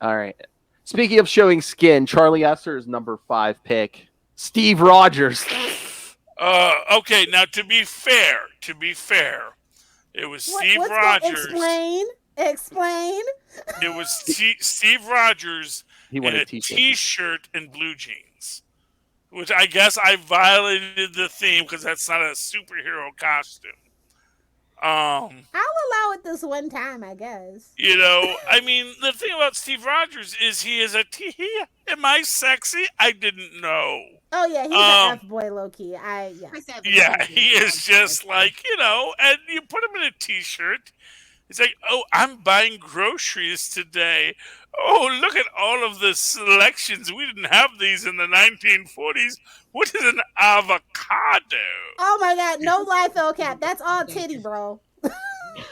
All right. Speaking of showing skin, Charlie Esser's number 5 pick, Steve Rogers. Okay, now to be fair, it was Steve Rogers. Explain. It was Steve Rogers in a t-shirt and blue jeans, which I guess I violated the theme because that's not a superhero costume. I'll allow it this one time, I guess. The thing about Steve Rogers is he is am I sexy? I didn't know. Oh yeah, he's an F-boy low-key. Yeah, he is just like, and you put him in a t-shirt. It's like, oh, I'm buying groceries today. Oh, look at all of the selections. We didn't have these in the 1940s. What is an avocado? Oh my God, no lie, Phil Cap. That's all titty, bro.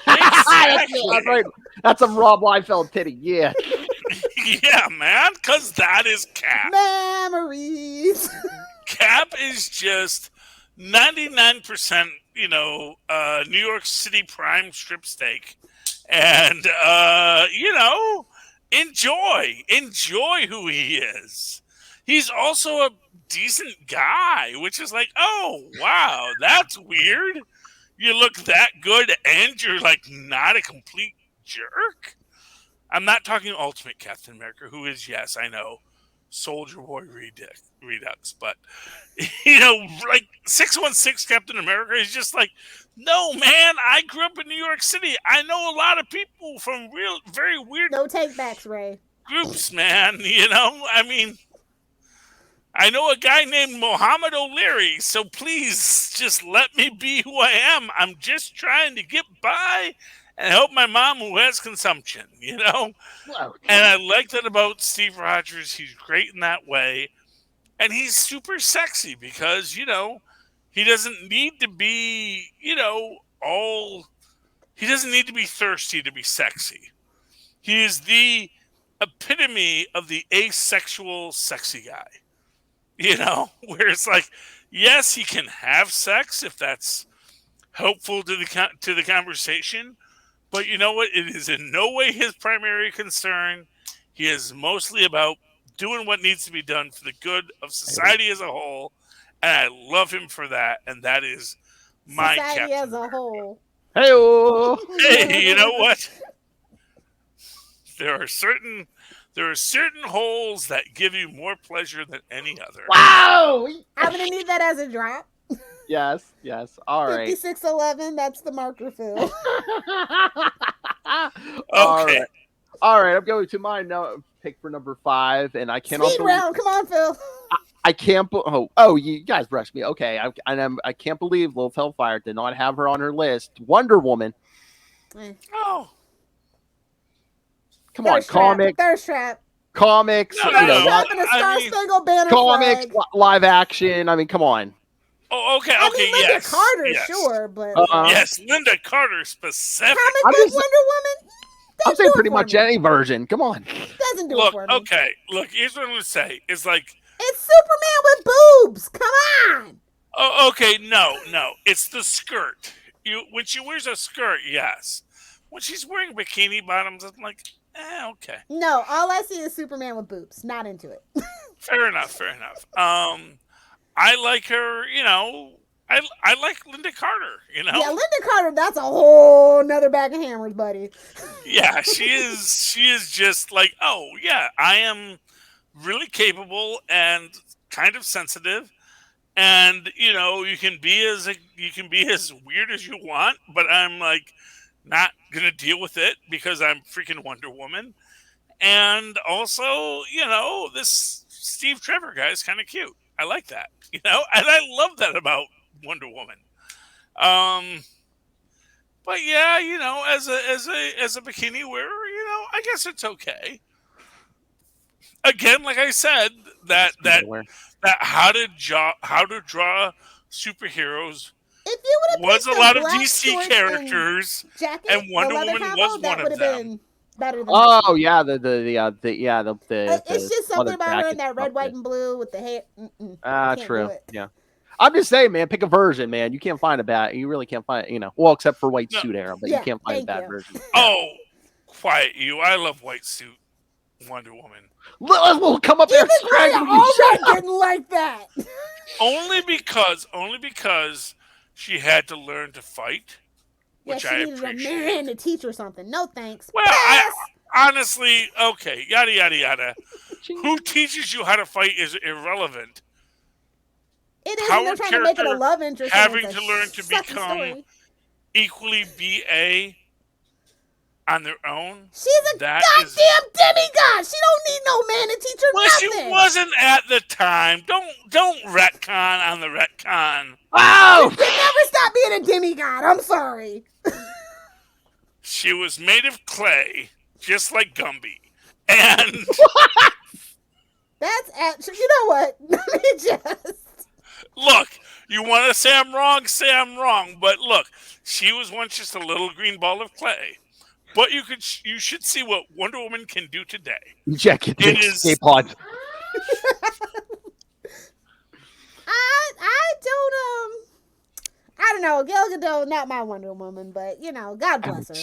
Exactly. That's a Rob Liefeld titty, yeah. Yeah, man, because that is Cap. Memories. Cap is just 99%, New York City prime strip steak. And, enjoy who he is. he's also a decent guy, which is like, oh wow, that's weird. You look that good and you're like not a complete jerk. I'm not talking Ultimate Captain America, who is, yes, I know, Soldier Boy Redux, but like 616 Captain America is just like, no man, I grew up in New York City. I know a lot of people from very weird No take backs, Ray. groups, man. I mean, I know a guy named Mohammed O'Leary, so please just let me be who I am. I'm just trying to get by and help my mom who has consumption, Wow. And I like that about Steve Rogers. He's great in that way. And he's super sexy because, he doesn't need to be, he doesn't need to be thirsty to be sexy. He is the epitome of the asexual sexy guy. Where it's like, yes, he can have sex if that's helpful to the conversation, but you know what? It is in no way his primary concern. He is mostly about doing what needs to be done for the good of society as a whole, and I love him for that. And that is my Society Captain as a whole. Hey-oh. Hey, you know what? There are certain holes that give you more pleasure than any other. Wow. I'm gonna need that as a drop. Yes. All right. 5611. That's the marker, Phil. Okay. All right. I'm going to my pick for number 5, and I cannot. Speed round. Come on, Phil. I can't. Oh, you guys brushed me. Okay. I can't believe Lil Hellfire did not have her on her list. Wonder Woman. Oh. Come on, comics. Thirst trap. Comics. No, Thirst trap and a Star Spangled Banner comics, flag. live action. I mean, come on. Oh, okay. I mean, Linda yes. Carter, yes. sure, but Yes, Linda Carter specific. comic book Wonder Woman. I'm saying pretty much any version. Come on. Doesn't do Look, it for me. okay. Look, here's what I'm going to say. It's like, It's Superman with boobs. Come on. oh, okay, no. It's the skirt. When she wears a skirt, yes. When she's wearing bikini bottoms, I'm like, okay. No, all I see is Superman with boobs. Not into it. Fair enough. I like her, I like Linda Carter, Yeah, Linda Carter, that's a whole nother bag of hammers, buddy. Yeah, she is just like, oh yeah, I am really capable and kind of sensitive, and you can be as weird as you want, but I'm like not gonna deal with it because I'm freaking Wonder Woman. And also, this Steve Trevor guy is kind of cute. I like that, and I love that about Wonder Woman. But yeah, as a bikini wearer, I guess it's okay. Again, like I said, that how to draw superheroes If you would have was a lot of black DC shorts characters, jacket, and Wonder the leather Woman combo, was that one would of have them. been better than Oh this. yeah, It's just something about wearing that red, white, and blue with the hair. True. Yeah. I'm just saying, man, pick a version, man. You can't find a bad. You really can't find, well, except for white suit era, but you can't find a bad version. Oh, quiet you! I love white suit Wonder Woman. We'll come up there and strangle you. I didn't like that. Only because she had to learn to fight, which she I needed appreciate. a man to teach her something. No thanks. Well, Pass. honestly, okay, yada yada yada. Who teaches you how to fight is irrelevant. It is. They're trying to make it a love interest. Having to learn to sucky become story. equally BA on their own. She's a goddamn demigod. She don't need no man to teach her nothing. She wasn't at the time. Don't retcon on the retcon. Wow! You can never stop being a demigod. I'm sorry. She was made of clay, just like Gumby. And that's actually. You know what? Let me just. Look, you want to say I'm wrong? Say I'm wrong. But look, she was once just a little green ball of clay. But you should see what Wonder Woman can do today. Check it. Escape pod. I don't know. Gal Gadot, not my Wonder Woman, but God bless her.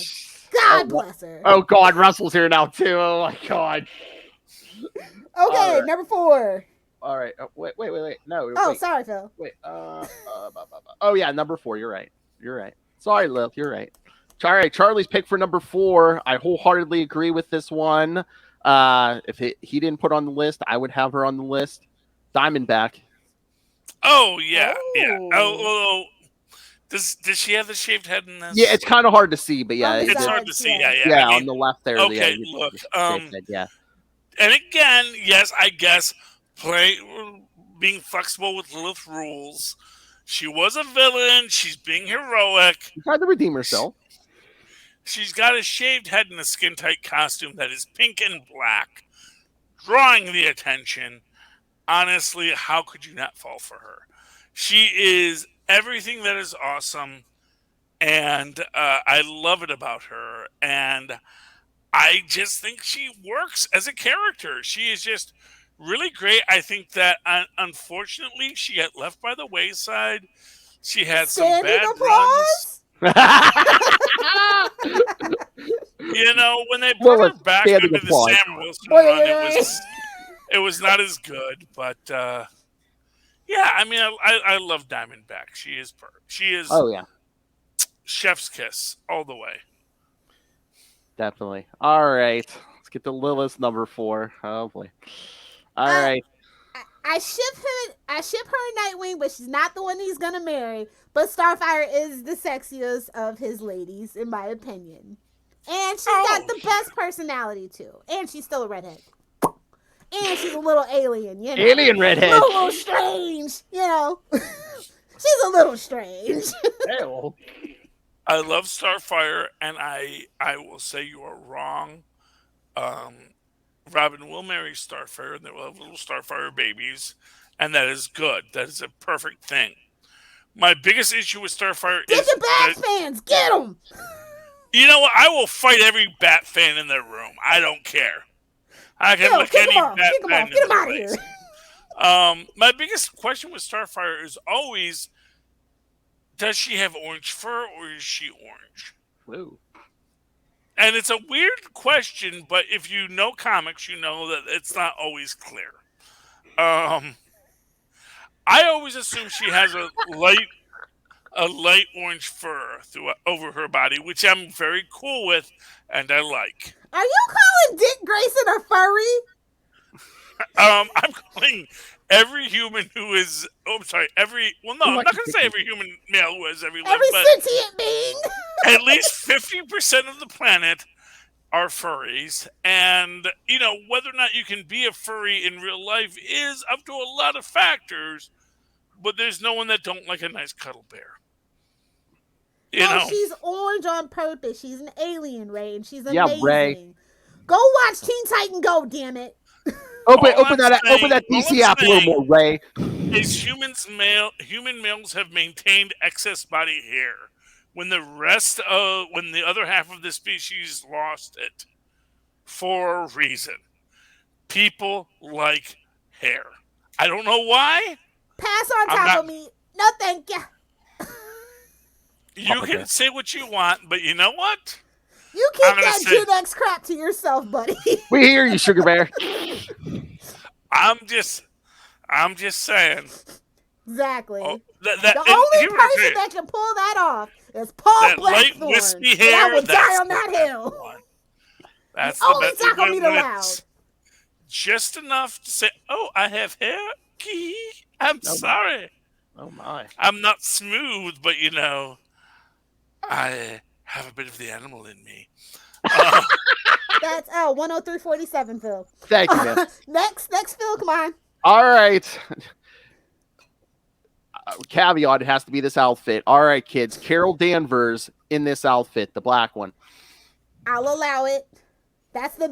God bless her. Oh God, Russell's here now too. Oh my God. Okay, number 4. All right. Wait. No. Oh, wait. sorry, Phil. Wait. Oh yeah, number 4. You're right. Sorry, Lil. You're right. All right, Charlie's pick for number 4. I wholeheartedly agree with this one. If he didn't put on the list, I would have her on the list. Diamondback. Oh yeah, yeah. Oh. Does she have the shaved head in this? Yeah, it's kind of hard to see, but yeah, It's hard to see. Yeah. Yeah, I mean, on the left there. okay, yeah, look. yeah. And again, yes, I guess being flexible with Lilith rules. She was a villain. She's being heroic. She tried to redeem herself. She's got a shaved head in a skin tight costume that is pink and black, drawing the attention. Honestly, how could you not fall for her? She is everything that is awesome, and I love it about her. And I just think she works as a character. She is just really great. I think that unfortunately she got left by the wayside. She had some Standing bad applause? runs. You know, when they brought her back under the Sam Wilson run, it was not as good. But yeah, I mean, I love Diamondback. She is Oh yeah, chef's kiss all the way. definitely. All right, let's get to Lilith's number 4. Oh boy. All right. I ship her in Nightwing, but she's not the one he's gonna marry. But Starfire is the sexiest of his ladies, in my opinion. And she's got the best personality too. And she's still a redhead. And she's a little alien, you know. Alien redhead. A little strange, you know. She's a little strange. Hell. I love Starfire, and I will say you are wrong. Robin will marry Starfire, and they will have little Starfire babies, and that is good. That is a perfect thing. My biggest issue with Starfire is... Get your Bat fans! Get them! You know what? I will fight every Bat fan in their room. I don't care. I can lick any Bat fan in Get them their out of place. here. My biggest question with Starfire is always, does she have orange fur or is she orange? Whoa. And it's a weird question, but if you know comics, you know that it's not always clear. I always assume she has a light orange fur over her body, which I'm very cool with and I like. Are you calling Dick Grayson a furry? I'm calling every human who is... Oh, I'm sorry. I'm not going to say every human male who has every limb, Every but sentient being. at least 50% of the planet are furries. And, you know, whether or not you can be a furry in real life is up to a lot of factors, but there's no one that don't like a nice cuddle bear. You know? She's orange on purpose. She's an alien, Ray, and she's amazing. Yeah, Ray. Go watch Teen Titan Go, damn it. Open that DC app a little more, Ray. Is human males have maintained excess body hair when the other half of the species lost it for a reason. People like hair. I don't know why. Pass on top of me. No, thank you. You can say what you want, but you know what? You keep that Gen X crap to yourself, buddy. We hear you, Sugar Bear. I'm just saying. Exactly. Oh, the only person that can pull that off is Paul Blackthorne. Light wispy hair. I will die on that hill. That's the only Taco allowed. Just enough to say, "Oh, I have hair." I'm sorry. Oh my. I'm not smooth, but you know, I have a bit of the animal in me. That's 103.47, Phil. Thank you, man. Next, Phil, come on. All right. Caveat, it has to be this outfit. All right, kids. Carol Danvers in this outfit, the black one. I'll allow it. That's the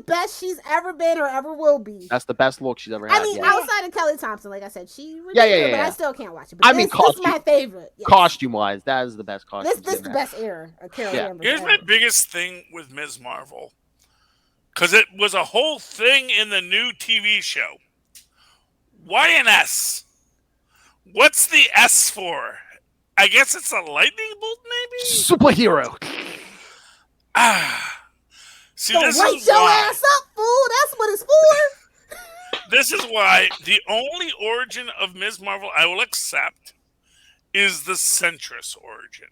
best she's ever been or ever will be. That's the best look she's ever had. I mean, outside of Kelly Thompson, like I said, she but I still can't watch it. But this is my favorite. Yes. Costume-wise, that is the best costume. This is the best era of Carol Danvers. Here's my biggest thing with Ms. Marvel. Because it was a whole thing in the new TV show. Why an S? What's the S for? I guess it's a lightning bolt, maybe? Superhero. See, Don't light your ass up, fool. That's what it's for. This is why the only origin of Ms. Marvel I will accept is the Centress origin,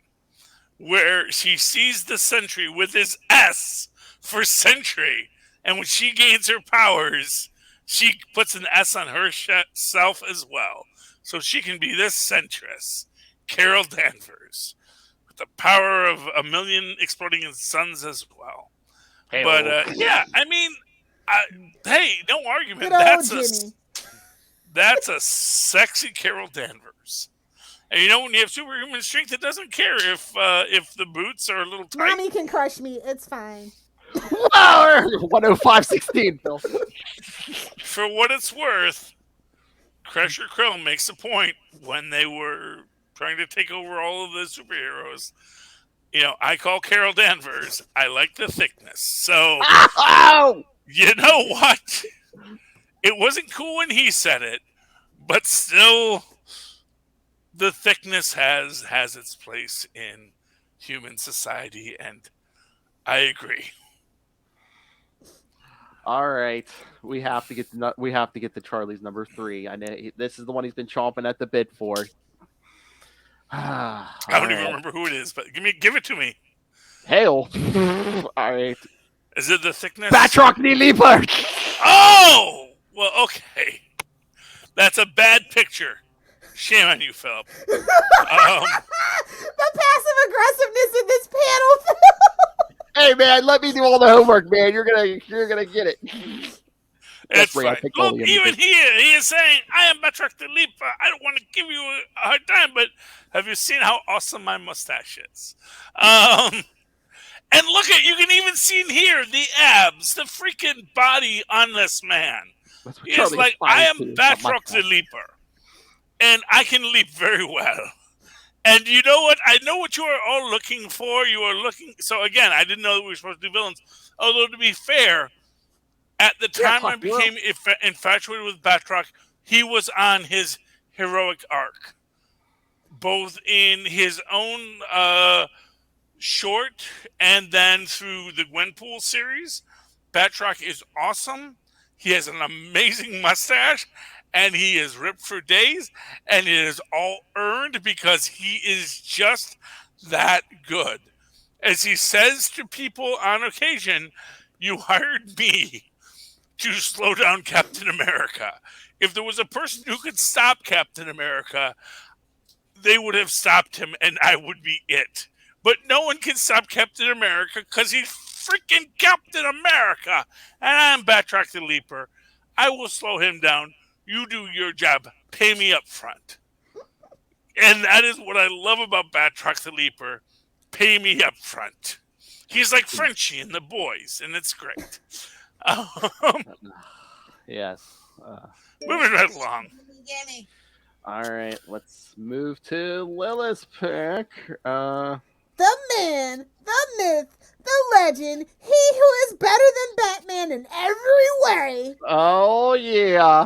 where she sees the Sentry with his S for Sentry, and when she gains her powers, she puts an S on herself as well, so she can be this Centress, Carol Danvers, with the power of a million exploding suns as well. Hey, But yeah, I mean, hey, no argument. Good old Jimmy. That's a sexy Carol Danvers. And you know, when you have superhuman strength, it doesn't care if the boots are a little tight. Mommy can crush me. It's fine. Wow, 105.16, Phil. For what it's worth, Crusher Crow makes a point when they were trying to take over all of the superheroes. You know, I call Carol Danvers. I like the thickness. So, you know what? It wasn't cool when he said it, but still, the thickness has its place in human society, and I agree. All right, we have to get to Charlie's number 3. I know this is the one he's been chomping at the bit for. I don't even remember who it is, but give it to me. Hail! All right. Is it the thickness? Batroc the Leaper. Oh, well, okay. That's a bad picture. Shame on you, Philip. The passive aggressiveness in this panel. Hey man, let me do all the homework, man. You're gonna get it. It's fine. Look, even here, he is saying, I am Batroc the Leaper. I don't want to give you a hard time, but have you seen how awesome my mustache is? And look you can even see in here the abs, the freaking body on this man. He's like, I am Batroc the Leaper, and I can leap very well. And you know what? I know what you are all looking for. You are looking... So again, I didn't know that we were supposed to do villains. Although, to be fair, at the time I became infatuated with Batroc, he was on his heroic arc. Both in his own short and then through the Gwenpool series. Batroc is awesome. He has an amazing mustache, and he is ripped for days, and it is all earned because he is just that good. As he says to people on occasion, you hired me to slow down Captain America. If there was a person who could stop Captain America, they would have stopped him, and I would be it. But no one can stop Captain America because he's freaking Captain America. And I'm Batroc the Leaper. I will slow him down. You do your job. Pay me up front. And that is what I love about Batroc the Leaper. Pay me up front. He's like Frenchie in The Boys, and it's great. Yes. Moving right along. All right, let's move to Lilith's pick. The man, the myth, the legend, he who is better than Batman in every way. Oh, yeah.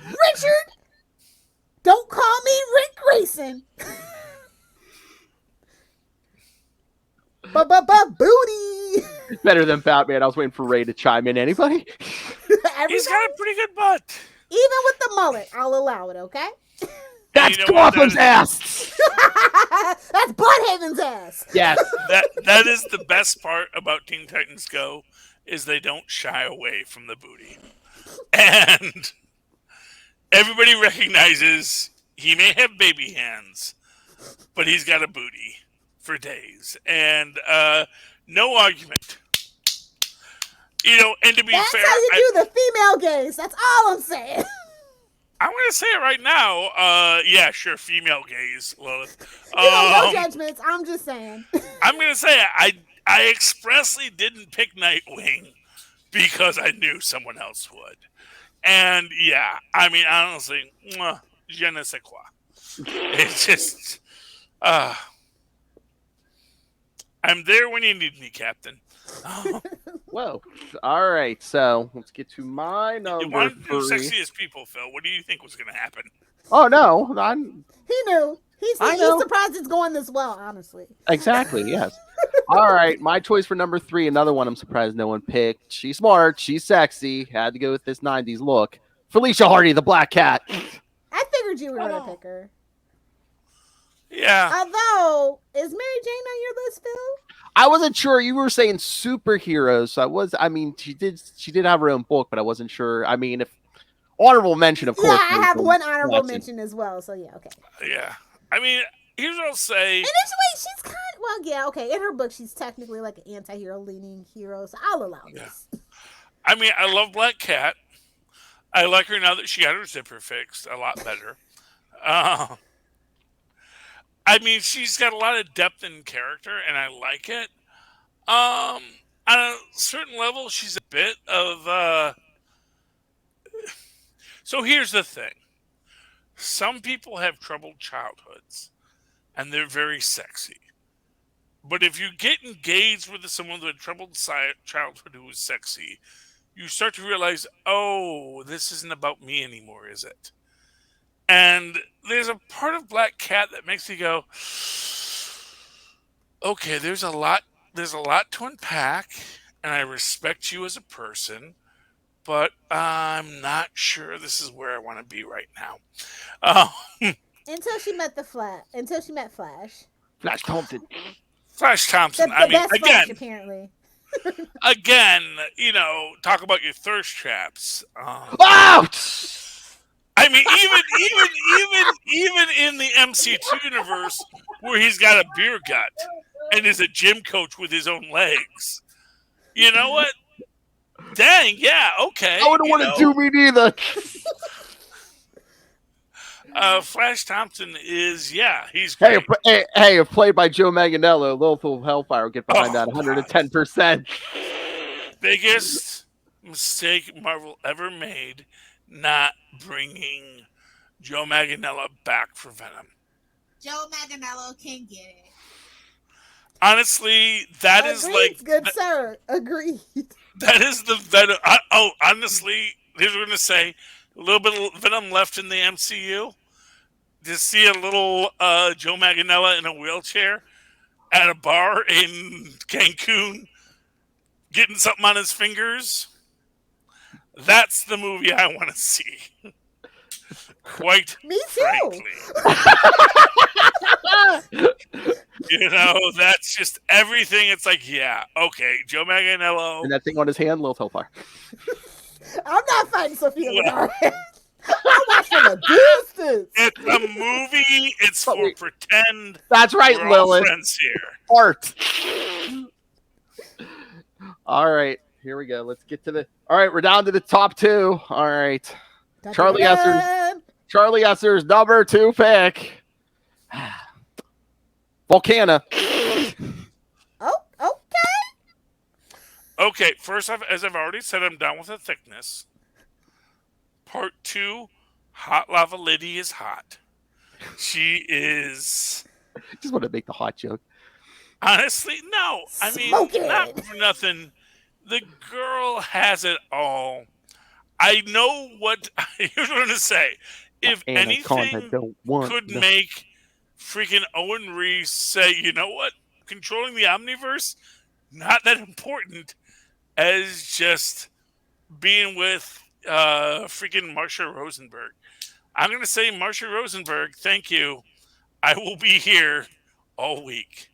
Richard, don't call me Rick Grayson. Booty. Better than Batman. I was waiting for Ray to chime in. Anybody? He's got a pretty good butt. Even with the mullet, I'll allow it, okay? That's Gotham's ass. That's Bloodhaven's ass. Yes. That is the best part about Teen Titans Go, is they don't shy away from the booty. And everybody recognizes he may have baby hands, but he's got a booty for days. And no argument. You know, and to be fair... That's how you do the female gaze. That's all I'm saying. I'm going to say it right now. Yeah, sure, female gaze, Lilith. No judgments. I'm just saying. I'm going to say I expressly didn't pick Nightwing because I knew someone else would. And yeah, I mean, honestly, je ne sais quoi. It's just, I'm there when you need me, Captain. Whoa. All right, so let's get to my number 3. You wanted to do Sexiest People, Phil. What do you think was going to happen? Oh, no. He knew. He's surprised it's going this well, honestly. Exactly, yes. All right, my choice for number 3, another one I'm surprised no one picked. She's smart, she's sexy. Had to go with this 90s look. Felicia Hardy, the Black Cat. I figured you were going to pick her. Yeah. Although, is Mary Jane on your list, Phil? I wasn't sure. You were saying superheroes, so she did have her own book, but I wasn't sure. I mean, if honorable mention, of course. Yeah, I have one honorable mention as well, so yeah, okay. Yeah. I mean, here's what I'll say. And she's kind of, well, yeah, okay. In her book, she's technically like an anti-hero leaning hero, so I'll allow this. I mean, I love Black Cat. I like her now that she got her zipper fixed a lot better. I mean, she's got a lot of depth in character, and I like it. On a certain level, she's a bit of So here's the thing. Some people have troubled childhoods, and they're very sexy. But if you get engaged with someone with a troubled childhood who is sexy, you start to realize, oh, this isn't about me anymore, is it? And there's a part of Black Cat that makes me go, okay, there's a lot to unpack, and I respect you as a person, but I'm not sure this is where I want to be right now. Until she met Flash. Flash Thompson. Flash Thompson. The best Flash, apparently. Again, talk about your thirst traps. I mean, even in the MC2 universe, where he's got a beer gut and is a gym coach with his own legs, you know what? Dang, yeah, okay. I wouldn't want to do me neither. Flash Thompson is, he's great. Hey, if played by Joe Manganiello, Lilithal Hellfire will get behind that 110%. Biggest mistake Marvel ever made, not bringing Joe Manganiello back for Venom. Joe Manganiello can get it. Honestly, that is like... Good sir. Agreed. That is the Venom... honestly, here's what I'm going to say. A little bit of Venom left in the MCU. To see a little Joe Manganiello in a wheelchair at a bar in Cancun getting something on his fingers, that's the movie I want to see. Quite Me frankly. That's just everything. It's like, yeah, okay, Joe Manganiello. And that thing on his hand, Lilithal Hellfire. I'm not fighting Sophia Lenard. I'm watching a distance. It's a movie. It's for pretend. That's right, we're Lilith. all friends here. Art. All right, here we go. Let's get to the. All right, we're down to the top 2. All right, Charlie Esser's number 2 pick. Volcana. Oh, okay. Okay, first, as I've already said, I'm down with the thickness. Part 2, Hot Lava Lady is hot. She is... Just want to make the hot joke. Honestly, no. I mean, not for nothing. The girl has it all. I know what... Here's what I'm going to say. If anything could make freaking Owen Reese say, you know what? Controlling the Omniverse, not that important as just being with freaking Marcia Rosenberg. I'm going to say, Marcia Rosenberg, thank you. I will be here all week.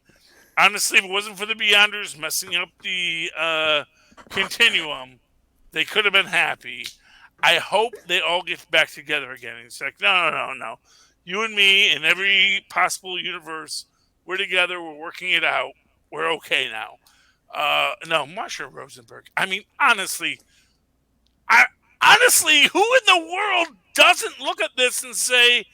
Honestly, if it wasn't for the Beyonders messing up the continuum, they could have been happy. I hope they all get back together again. It's like, no. You and me in every possible universe, we're together. We're working it out. We're okay now. No, Marcia Rosenberg. I mean, honestly, who in the world doesn't look at this and say,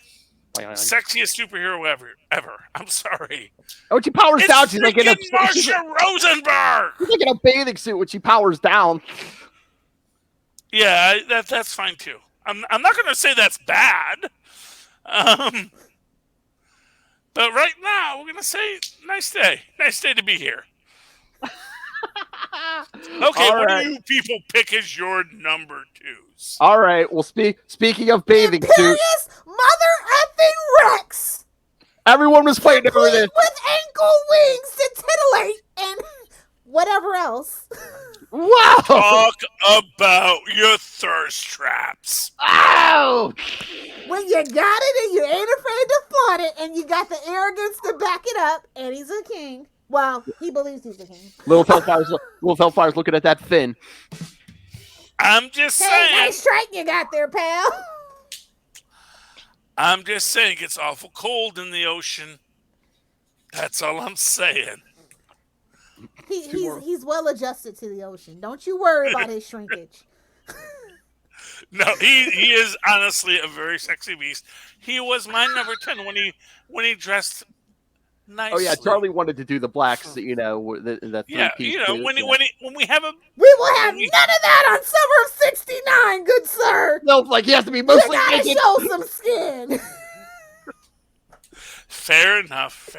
sexiest superhero ever? I'm sorry. When she powers down, she's like in a Marcia Rosenberg. She's like in a bathing suit when she powers down. Yeah, that's fine too. I'm not going to say that's bad. But right now, we're going to say, nice day. Nice day to be here. Okay, what do you people pick as your number 2s? All right. Well, speaking of bathing suits, Mother effing Rex. Everyone was fighting over this with ankle wings to titillate and whatever else. Whoa! Talk about your thirst traps. Ow! When you got it and you ain't afraid to flaunt it, and you got the arrogance to back it up, and he's a king. Well, he believes he's a king. Little Hellfire's looking at that fin. I'm just Hey, saying. nice strike you got there, pal. I'm just saying it gets awful cold in the ocean. That's all I'm saying. He's well adjusted to the ocean. Don't you worry about his shrinkage. No, he is honestly a very sexy beast. He was my number 10 when he dressed nicely. Oh yeah, Charlie wanted to do the blacks, you know, the three-piece. Yeah, when we have a We will have none of that on Summer of '69, good sir. No, like he has to be You mostly gotta naked. show some skin. Fair enough.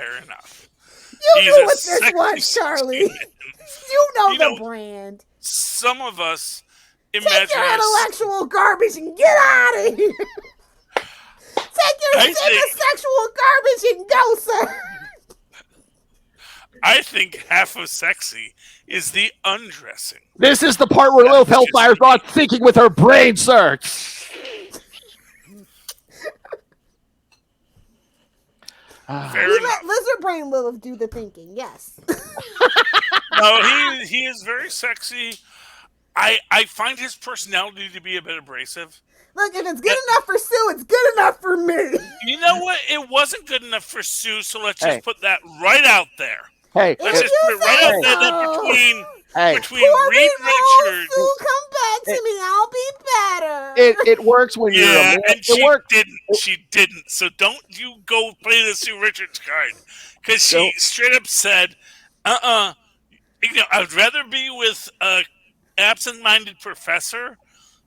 You He's knew a what this sexy was, Charlie. skin. You know You the know, brand. Some of us Take imagine your us. intellectual garbage and get out of here. Take your I think- sexual garbage and go, sir. I think half of sexy is the undressing. This is the part where Lil Hellfire's not thinking with her brain, sir. Fair We enough. let Lizard Brain Lilith do the thinking, yes. No, he is very sexy. I find his personality to be a bit abrasive. Look, if it's good enough for Sue, it's good enough for me. You know what? It wasn't good enough for Sue, so let's just Hey. put that right out there. Hey, Let's just put it right out there that between Poor Reed Sue, Richards. come back to me. I'll be better. it works when you're a Yeah, man. and It she works. didn't. She didn't. So don't you go play the Sue Richards card, because she Nope. straight up said, You know, I'd rather be with a absent-minded professor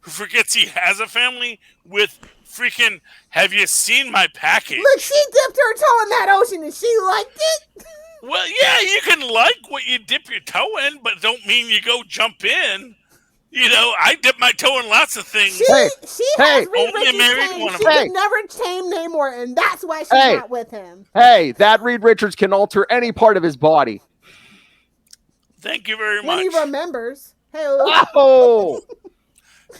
who forgets he has a family with freaking. Have you seen my package? Look, she dipped her toe in that ocean and she liked it. Well, yeah, you can like what you dip your toe in, but don't mean you go jump in. You know, I dip my toe in lots of things. She Hey, has Reed only a Richards married tame. one of She them. could never tame Namor, and that's why she's Hey. not with him. Hey, that Reed Richards can alter any part of his body. Thank you very When much. he remembers. Hey, Oh,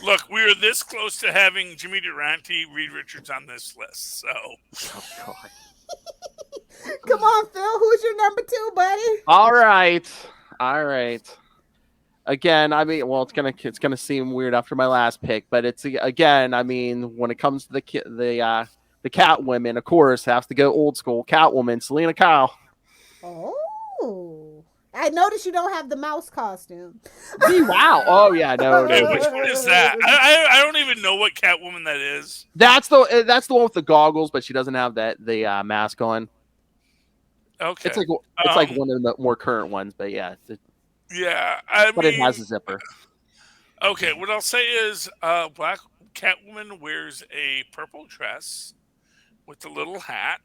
Look, we are this close to having Jimmy Durante, Reed Richards on this list. So, come on, Phil. Who's your number 2, buddy? all right. Again, I mean, well, it's gonna seem weird after my last pick, but it's again, I mean, when it comes to the Catwomen, of course, has to go old school. Catwoman, Selena Kyle. Oh, I noticed you don't have the mouse costume. Wow. Oh yeah, no. hey, which one is that? I don't even know what Catwoman that is. That's the one with the goggles, but she doesn't have the mask on. Okay. It's like one of the more current ones, but yeah, Yeah, but it has a zipper. Okay, what I'll say is Black Catwoman wears a purple dress with a little hat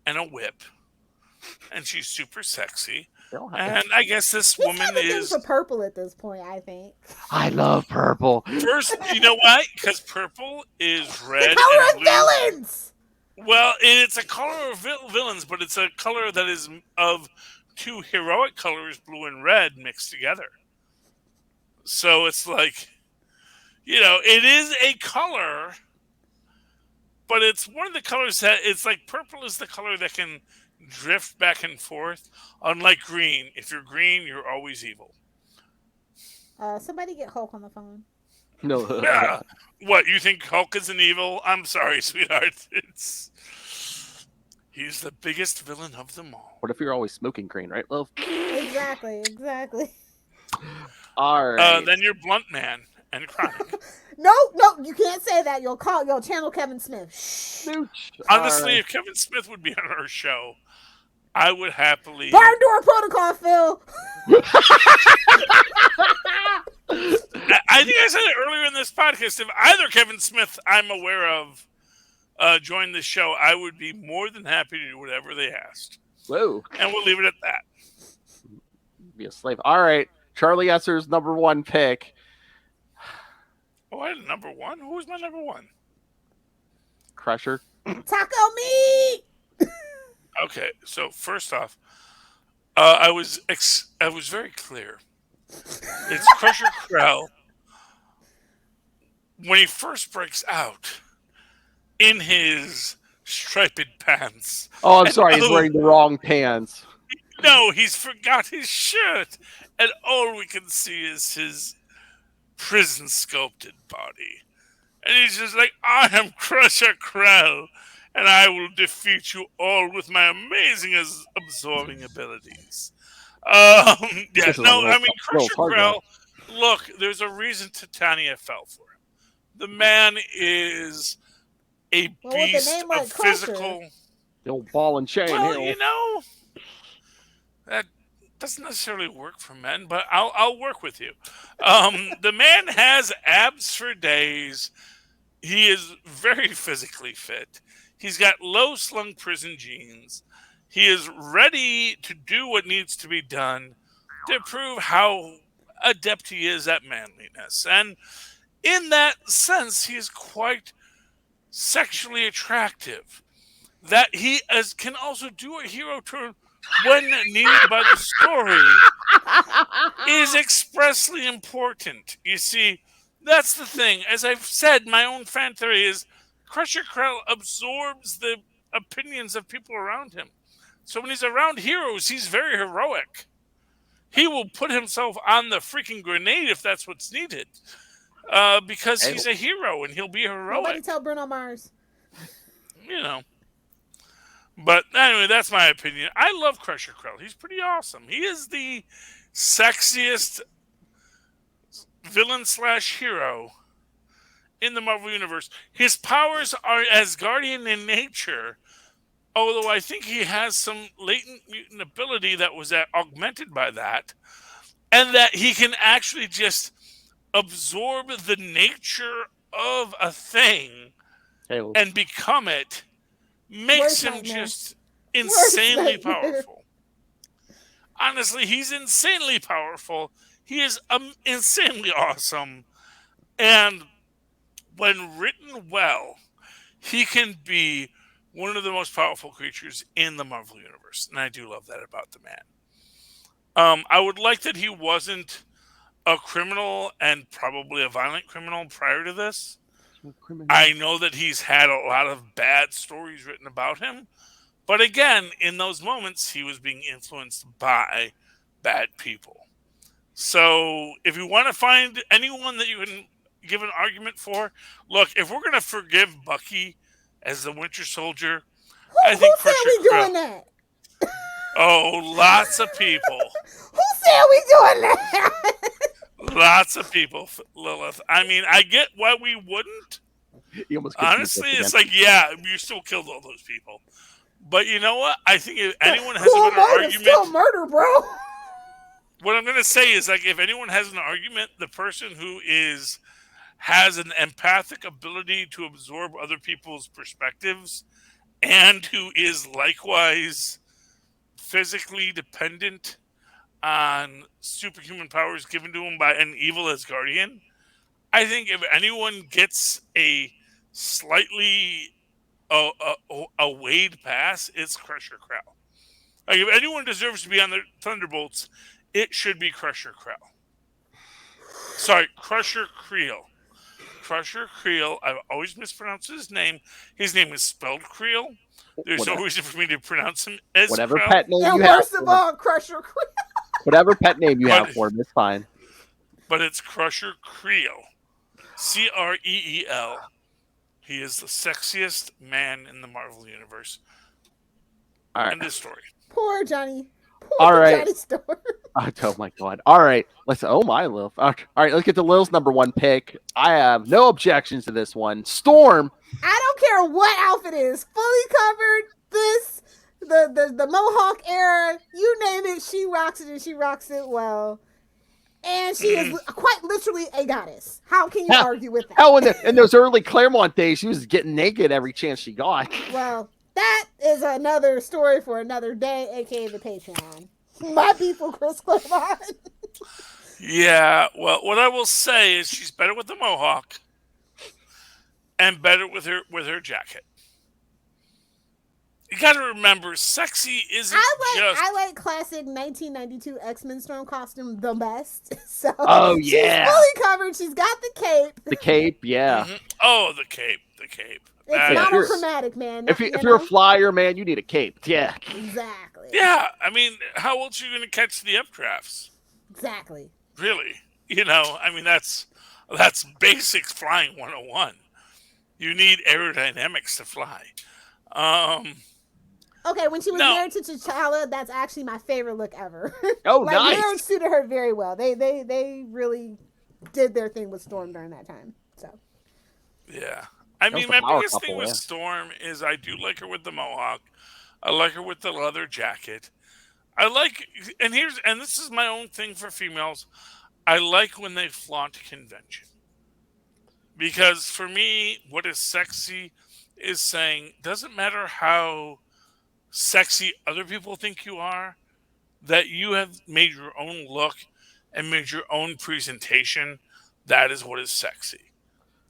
and a whip, and she's super sexy. And I guess this He's woman kind of is for purple at this point, I think. I love purple. first. You know why? Because purple is red The color and of blue. villains. Well, it's a color of villains, but it's a color that is of two heroic colors, blue and red, mixed together. So it's like, you know, it is a color, but it's one of the colors that it's like purple is the color that can drift back and forth, unlike green. If you're green, you're always evil. Somebody get Hulk on the phone. No. Yeah. What, you think Hulk is an evil? I'm sorry, sweetheart. He's the biggest villain of them all. What if you're always smoking green, right, love? Exactly. All right. Then you're Blunt Man and Chronic. No, you can't say that. You'll channel Kevin Smith. Shh. Honestly, All if Kevin Smith would be on our show, I would happily. Barn door protocol, Phil. I think I said it earlier in this podcast. If either Kevin Smith I'm aware of joined the show, I would be more than happy to do whatever they asked. Whoa. And we'll leave it at that. Be a slave. All right. Charlie Esser's number 1 pick. Oh, I had a number 1? Who was my number 1? Crusher. Taco meat. Okay, so first off, I was very clear. It's Crusher Krell when he first breaks out in his striped pants. Oh, I'm And sorry. He's wearing the wrong pants. No, he's forgot his shirt, and all we can see is his prison sculpted body. And he's just like, I am Crusher Krell, and I will defeat you all with my amazing absorbing abilities. Yeah, no, I mean, Crusher Krell, look, there's a reason Titania fell for him. The man is a beast of physical. The old ball and chain. Well, you know, that doesn't necessarily work for men, but I'll work with you. The man has abs for days. He is very physically fit. He's got low slung prison jeans. He is ready to do what needs to be done to prove how adept he is at manliness. And in that sense, he is quite sexually attractive. That he can also do a hero turn when needed by the story is expressly important. You see, that's the thing. As I've said, my own fan theory is Crusher Krell absorbs the opinions of people around him. So when he's around heroes, he's very heroic. He will put himself on the freaking grenade if that's what's needed. Because he's a hero and he'll be heroic. Nobody tell Bruno Mars. You know. But anyway, that's my opinion. I love Crusher Krell. He's pretty awesome. He is the sexiest villain/hero in the Marvel Universe. His powers are Asgardian in nature, although I think he has some latent mutant ability that was augmented by that, and that he can actually just absorb the nature of a thing and become it. Makes him just insanely powerful. Honestly, he's insanely powerful. He is insanely awesome. And when written well, he can be one of the most powerful creatures in the Marvel Universe. And I do love that about the man. I would like that he wasn't a criminal and probably a violent criminal prior to this. I know that he's had a lot of bad stories written about him. But again, in those moments, he was being influenced by bad people. So if you want to find anyone that you can give an argument for, look, if we're going to forgive Bucky as the Winter Soldier, I think Who said we doing that? Oh, lots of people. Who said we doing that? Lots of people, Lilith. I mean, I get why we wouldn't. Honestly, it's like, yeah, you still killed all those people. But you know what? I think if anyone has a better argument, still murder, bro. What I'm going to say is, like, if anyone has an argument, the person who has an empathic ability to absorb other people's perspectives, and who is likewise physically dependent on superhuman powers given to him by an evil Asgardian, I think if anyone gets a slightly a Wade pass, it's Crusher Krell. Like, if anyone deserves to be on the Thunderbolts, it should be Crusher Krell. Sorry, Crusher Creel. Crusher Creel. I've always mispronounced his name. His name is spelled Creel. There's no reason for me to pronounce him as whatever Krell. pet name And you have. worst of all, Crusher Creel. Whatever pet name you have for him, it's fine. But it's Crusher Creel. Creel. He is the sexiest man in the Marvel Universe. All right. End of story. Poor Johnny. All right. Johnny Storm. Oh my god. All right. Oh my Lil. All right, let's get to Lil's number one pick. I have no objections to this one. Storm. I don't care what outfit it is. Fully covered, this, the Mohawk era, you name it, she rocks it and she rocks it well. And she is quite literally a goddess. How can you argue with that? Oh, in those early Claremont days, she was getting naked every chance she got. Well, that is another story for another day, aka the Patreon. My beef with Chris Claremont. Yeah, well, what I will say is she's better with the Mohawk and better with her jacket. you got to remember, sexy isn't just. I like classic 1992 X-Men Storm costume the best. So Oh, she's yeah. fully covered. She's got the cape. The cape, yeah. Mhm. Oh, the cape. It's if you're- monochromatic, man. If you're a flyer, man, you need a cape. Yeah. Exactly. Yeah, I mean, how else are you going to catch the updrafts? Exactly. Really? I mean, that's basic flying 101. You need aerodynamics to fly. Okay, when she was No. married to T'Challa, that's actually my favorite look ever. Oh, like, nice. marriage suited her very well. They really did their thing with Storm during that time. So Yeah. I That was mean, the my power biggest thing couple, with yeah. Storm is I do like her with the mohawk. I like her with the leather jacket. I like, and this is my own thing for females. I like when they flaunt convention. Because for me, what is sexy is saying, doesn't matter how sexy other people think you are, that you have made your own look and made your own presentation. That is what is sexy.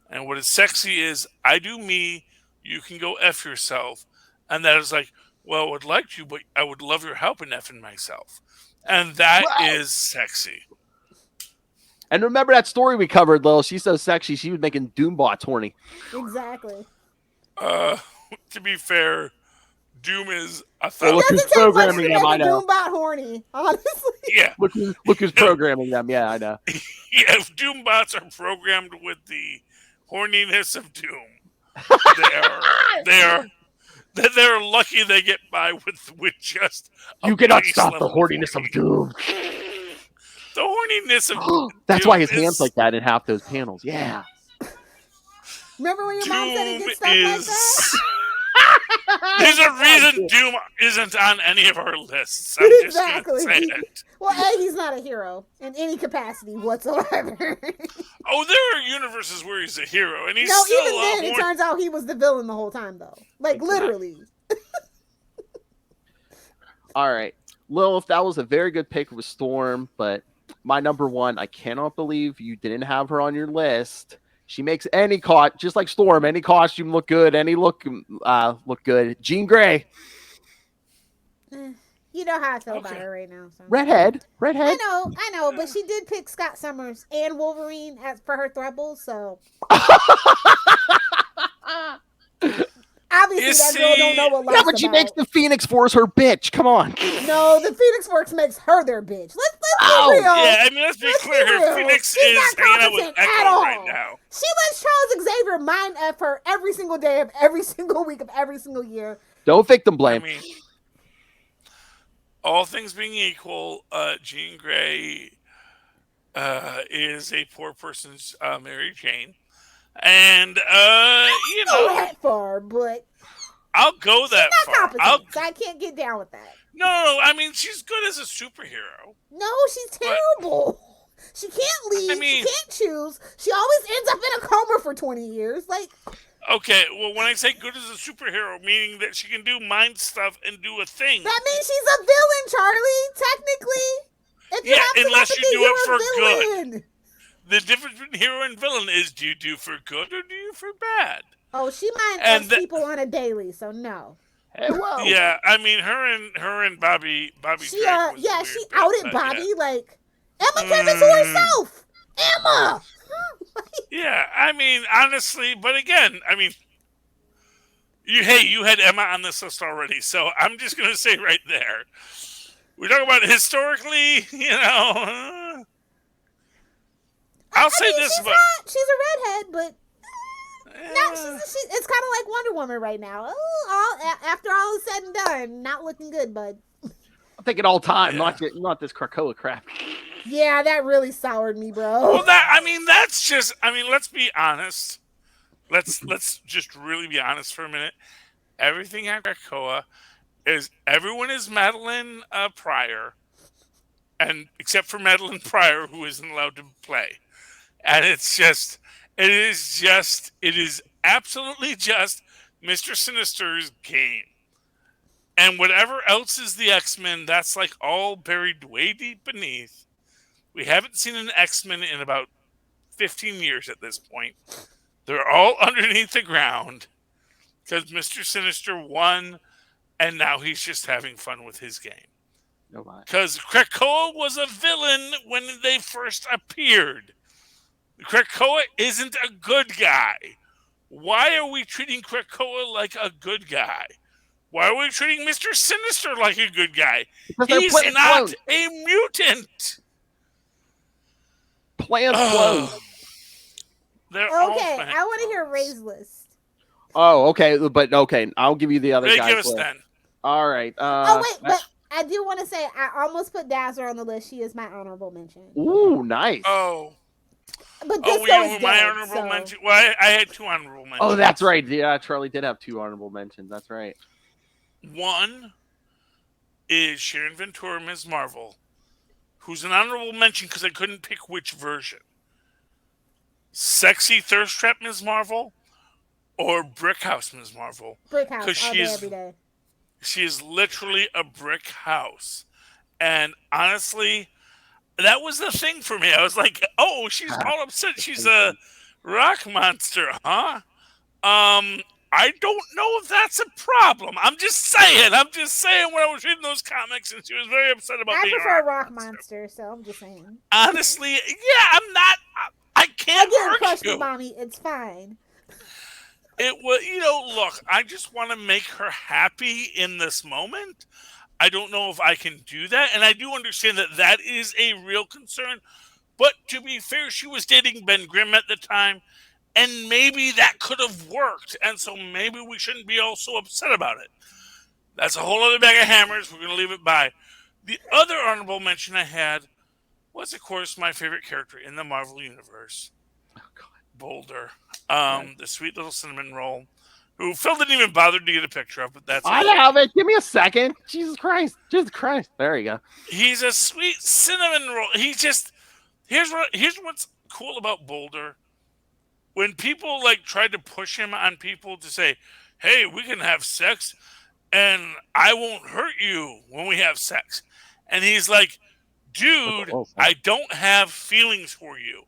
And what is sexy is, I do me, you can go F yourself. And that is like, well, I would like you, but I would love your help in effing myself. And that is sexy. And remember that story we covered, Lil? She's so sexy, she was making Doombots horny. exactly. To be fair, Doom is a Well, thousand. look who's Doesn't take much to programming make them, I a know. Doombot horny, honestly. Yeah. Look who's programming them, yeah, I know. Yeah, if Doombots are programmed with the horniness of Doom, they're lucky they get by with just a You cannot base stop the level horniness of Doom. The horniness of That's Doom why his is- hand's like that in half those panels, yeah. Remember when your mom said it Doom gets stuff like is. that? There's a reason Doom isn't on any of our lists. I'm just Exactly. gonna say it. Well, A, he's not a hero in any capacity whatsoever. Oh, there are universes where he's a hero, and he's No, still even then, it turns out he was the villain the whole time, though. Like, literally. All right. Lilith, that was a very good pick with Storm, but my number one, I cannot believe you didn't have her on your list. She makes any just like Storm, any costume look good, any look good. Jean Grey. You know how I feel about her right now. So. Redhead. I know, but she did pick Scott Summers and Wolverine for her throubles, so. Obviously, that girl don't know what life's Yeah, but she about. makes the Phoenix Force her bitch. Come on. No, the Phoenix Force makes her their bitch. Let's be real. Yeah, I mean, let's be clear here. real. Phoenix She's is not hanging out with competent Echo at all. right now. She lets Charles Xavier mind F her every single day of every single week of every single year. Don't victim blame. I mean, all things being equal, Jean Grey is a poor person's Mary Jane. And, you Not know, that far, but I'll go that not far. competent, so I can't get down with that. No, I mean, she's good as a superhero. No, she's terrible. She can't leave. I mean- she can't choose. She always ends up in a coma for 20 years. Like, Okay, well, when I say good as a superhero, meaning that she can do mind stuff and do a thing. that means she's a villain, Charlie. Technically. If you Yeah, have to unless look at you do you're it for a villain. The difference between hero and villain is, do you do for good or do you for bad? Oh, she mind And F's people on a daily, so no. Hey, whoa. Yeah, I mean, her and Bobby She Drake was a yeah, weird she bit, outed but Bobby yeah. like Emma gave it to herself. Emma. Yeah, I mean, honestly, but again, I mean, you had Emma on this list already, so I'm just gonna say right there, we're talking about historically, I'll say this, she's but hot. She's a redhead, but no, it's kind of like Wonder Woman right now. After all is said and done, not looking good, bud. I'm thinking all time, Yeah. not this Krakoa crap. Yeah, that really soured me, bro. well, that's just. I mean, let's be honest. Let's just really be honest for a minute. Everything at Krakoa is everyone is Madeline Pryor, and except for Madeline Pryor, who isn't allowed to play, and it is absolutely just Mr. Sinister's game, and whatever else is the X-Men, that's like all buried way deep beneath. We haven't seen an X-Men in about 15 years at this point. They're all underneath the ground because Mr. Sinister won and now he's just having fun with his game. No, Because Krakoa was a villain when they first appeared. Krakoa isn't a good guy. Why are we treating Krakoa like a good guy? Why are we treating Mr. Sinister like a good guy? He's not a mutant. Plant clone. They're all Okay, plant I want to hear clones. Ray's list. Oh, okay, but okay, I'll give you the other Ray, guys. give us then. All right. Oh wait, but I do want to say I almost put Dazzler on the list. She is my honorable mention. Ooh, nice. Oh. But Oh, Disco you is my dead, honorable so. mention. Well, I had 2 honorable mentions. Oh, that's right. Yeah, Charlie did have 2 honorable mentions. That's right. One is Sharon Ventura, Ms. Marvel, who's an honorable mention because I couldn't pick which version. Sexy Thirst Trap Ms. Marvel or Brick House Ms. Marvel. Brick House, Because all day, every day. she is literally a brick house. And honestly, that was the thing for me. I was like, oh, she's all upset. She's a rock monster, huh? I don't know if that's a problem. I'm just saying when I was reading those comics, and she was very upset about being I prefer a rock monster, so I'm just saying. Honestly, yeah, I'm not. I can't Again, crush argue. me, mommy. It's fine. It was, look, I just want to make her happy in this moment. I don't know if I can do that, and I do understand that that is a real concern. But to be fair, she was dating Ben Grimm at the time, and maybe that could have worked, and so maybe we shouldn't be all so upset about it. That's a whole other bag of hammers. We're going to leave it by. The other honorable mention I had was, of course, my favorite character in the Marvel Universe, Boulder, the sweet little cinnamon roll, who Phil didn't even bother to get a picture of, but that's I have it. Give me a second. Jesus Christ. There you go. He's a sweet cinnamon roll. He's just here's what's cool about Boulder. When people tried to push him on people to say, "Hey, we can have sex, and I won't hurt you when we have sex," and he's like, "Dude, I don't have feelings for you.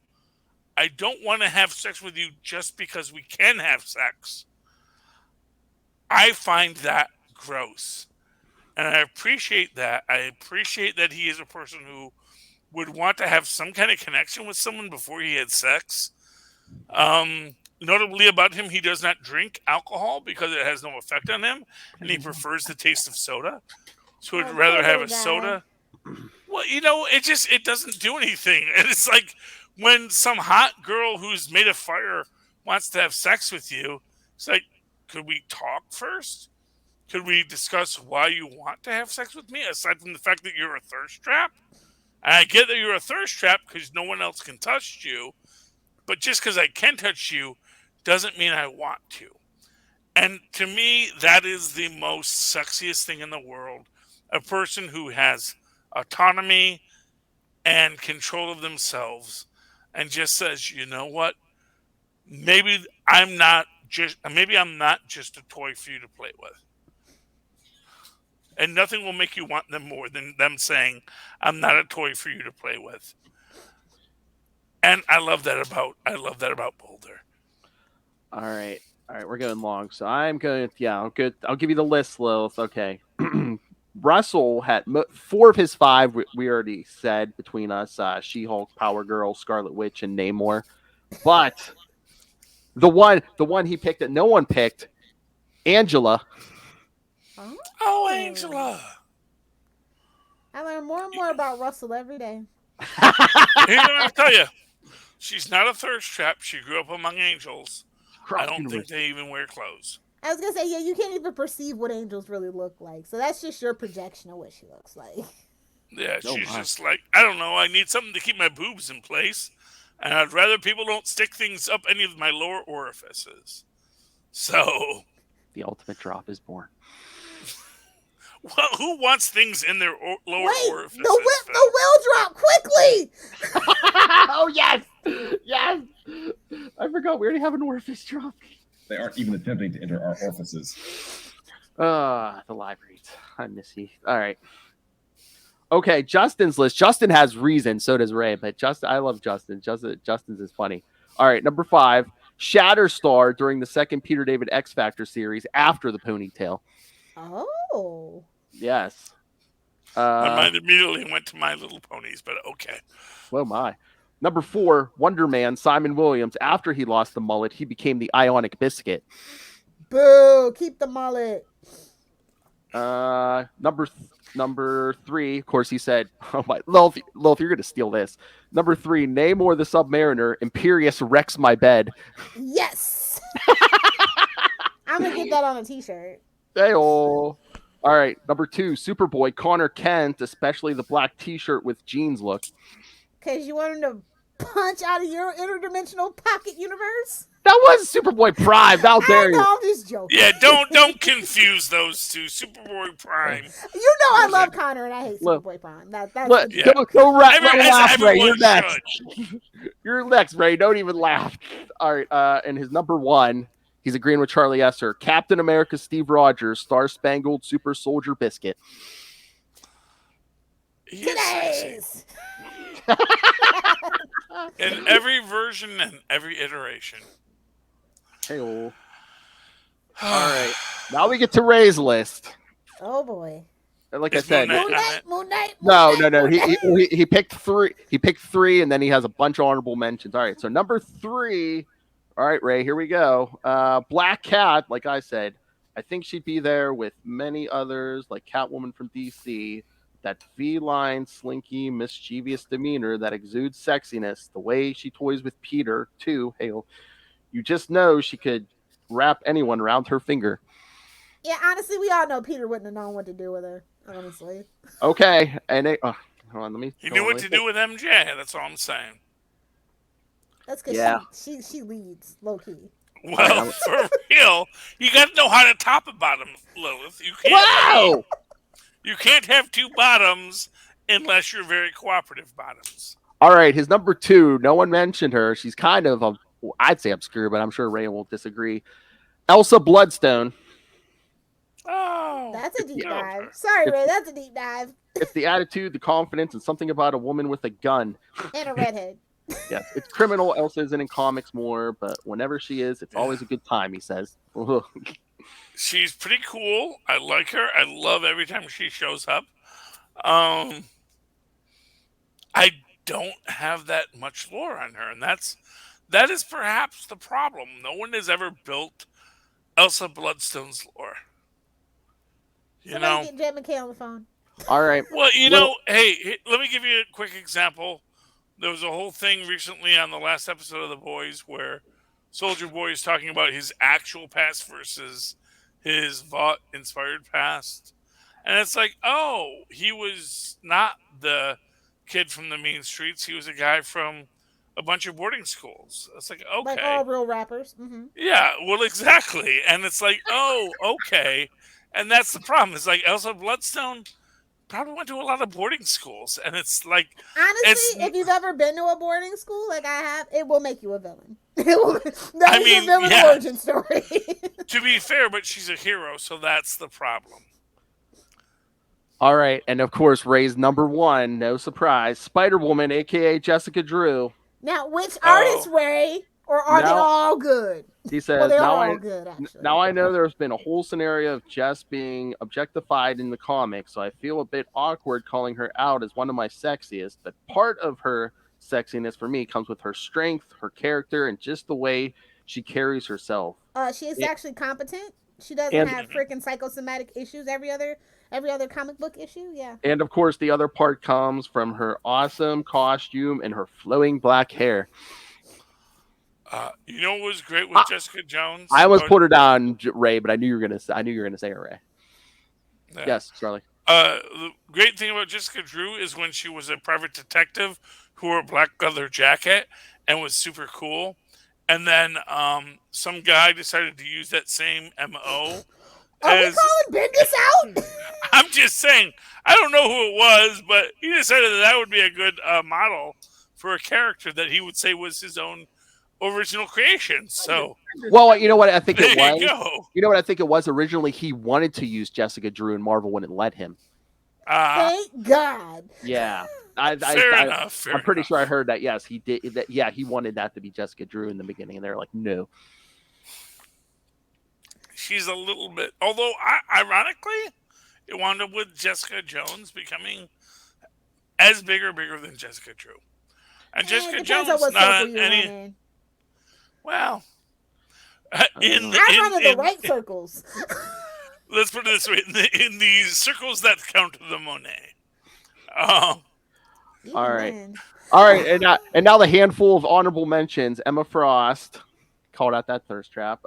I don't want to have sex with you just because we can have sex." I find that gross. And I appreciate that. I appreciate that he is a person who would want to have some kind of connection with someone before he had sex. Notably about him, he does not drink alcohol because it has no effect on him, and he prefers the taste of soda. So he'd rather have a soda. Well, it doesn't do anything. And it's like when some hot girl who's made of fire wants to have sex with you, it's like, could we talk first? Could we discuss why you want to have sex with me, aside from the fact that you're a thirst trap? And I get that you're a thirst trap because no one else can touch you, but just because I can touch you doesn't mean I want to. And to me, that is the most sexiest thing in the world. A person who has autonomy and control of themselves and just says, you know what? Maybe I'm not just a toy for you to play with. And nothing will make you want them more than them saying, I'm not a toy for you to play with. And I love that about Boulder. All right, we're going long, so I'm going. Yeah, I'll give you the list, Lilith. Okay, Russell had 4 of his 5. We already said between us: She-Hulk, Power Girl, Scarlet Witch, and Namor. But the one he picked that no one picked, Angela. Oh, Angela! I learn more and more about Russell every day. Here's what I tell you: she's not a thirst trap. She grew up among angels. I don't think they even wear clothes. I was gonna say, yeah, you can't even perceive what angels really look like. So that's just your projection of what she looks like. Yeah, she's just like, I don't know, I need something to keep my boobs in place. And I'd rather people don't stick things up any of my lower orifices. So the ultimate drop is born. Well, who wants things in their lower orifices? The will drop quickly. Oh yes. I forgot we already have an orifice drop. They aren't even attempting to enter our orifices. The library. I miss you. All right. Okay, Justin's list. Justin has reason, so does Ray. But I love Justin. Justin's is funny. All right, number 5, Shatterstar during the second Peter David X Factor series after the ponytail. Oh. Yes. My mind immediately went to My Little Ponies, but okay. Oh my. Number 4, Wonder Man, Simon Williams. After he lost the mullet, he became the Ionic Biscuit. Boo! Keep the mullet. Number 3, of course, he said, "Oh my, Lilith, you're gonna steal this." Number 3, Namor the Submariner, Imperious wrecks my bed. Yes. I'm gonna get that on a T-shirt. Hey-oh. All right, number 2, Superboy, Connor Kent, especially the black T-shirt with jeans look. Cause you want him to punch out of your interdimensional pocket universe. That was Superboy Prime. How dare you? I'm just joking. Yeah, don't confuse those two. Superboy Prime. You know I love Connor and I hate Superboy Prime. That's Yeah. Don't laugh, Ray. You're Everyone next. should. You're next, Ray. Don't even laugh. All right, and his number 1, he's agreeing with Charlie Esser. Captain America Steve Rogers, Star Spangled Super Soldier Biscuit. Today's. In every version and every iteration. Hey-oh. All right, now we get to Ray's list. Oh boy. And like Is I said, Moon Knight. no. He picked 3. He picked 3, and then he has a bunch of honorable mentions. All right, so number 3. All right, Ray, here we go. Black Cat, like I said, I think she'd be there with many others, like Catwoman from DC. That feline, slinky, mischievous demeanor that exudes sexiness. The way she toys with Peter, too. Hail. You just know she could wrap anyone around her finger. Yeah, honestly, we all know Peter wouldn't have known what to do with her. Honestly. Okay, and hold on, let me. He knew what to do with MJ. That's all I'm saying. That's because Yeah. she leads low key. Well, for real, you got to know how to top a bottom, Lilith. You can't. Wow! You can't have 2 bottoms unless you're very cooperative bottoms. All right, his number 2. No one mentioned her. She's kind of, I'd say obscure, but I'm sure Ray will disagree. Elsa Bloodstone. Oh, That's a deep dive. Sorry, Ray, that's a deep dive. It's the attitude, the confidence, and something about a woman with a gun. And a redhead. Yes, it's criminal. Elsa isn't in comics more, but whenever she is, it's always a good time, he says. she's pretty cool. I like her. I love every time she shows up. I don't have that much lore on her, and that is perhaps the problem. No one has ever built Elsa Bloodstone's lore. Somebody get Jet McKay on the phone. All right. Well, hey, let me give you a quick example. There was a whole thing recently on the last episode of The Boys where Soldier Boy is talking about his actual past versus his Vought-inspired past. And it's like, oh, he was not the kid from the mean streets. He was a guy from a bunch of boarding schools. It's like, okay. Like all real rappers. Mm-hmm. Yeah, well, exactly. And it's like, oh, okay. And that's the problem. It's like Elsa Bloodstone probably went to a lot of boarding schools. And it's like... Honestly, if you've ever been to a boarding school like I have, it will make you a villain. That is a villain origin story. To be fair, but she's a hero, so that's the problem. All right, and of course, Ray's number 1, no surprise, Spider-Woman, a.k.a. Jessica Drew. Now, which artist, Ray, or are they all good? He says, well, they're all good, actually. Now I know there's been a whole scenario of Jess being objectified in the comics, so I feel a bit awkward calling her out as one of my sexiest, but part of her sexiness for me comes with her strength, her character, and just the way she carries herself. She is actually competent. She doesn't have freaking psychosomatic issues every other comic book issue. Yeah. And of course, the other part comes from her awesome costume and her flowing black hair. You know what was great with Jessica Jones? I almost put her down, Ray, but I knew you were gonna say her, Ray. Yeah. Yes, Charlie. The great thing about Jessica Drew is when she was a private detective who wore a black leather jacket and was super cool. And then some guy decided to use that same MO. Are we calling Bendis out? I'm just saying, I don't know who it was, but he decided that would be a good model for a character that he would say was his own original creation. So, well, you know what I think it was? You know what I think it was? Originally, he wanted to use Jessica Drew, and Marvel wouldn't let him. Thank God. Yeah. I'm pretty sure I heard that. Yes, he did. He wanted that to be Jessica Drew in the beginning, and they're like, no. she's a little bit. Although, ironically, it wound up with Jessica Jones becoming as bigger than Jessica Drew. And Jessica Depends on Jones, what not circle you any. run in. Well, I run in the right circles. Let's put it this way: in the circles that count the Monet. Um, All right. All right, and now the handful of honorable mentions. Emma Frost called out that thirst trap.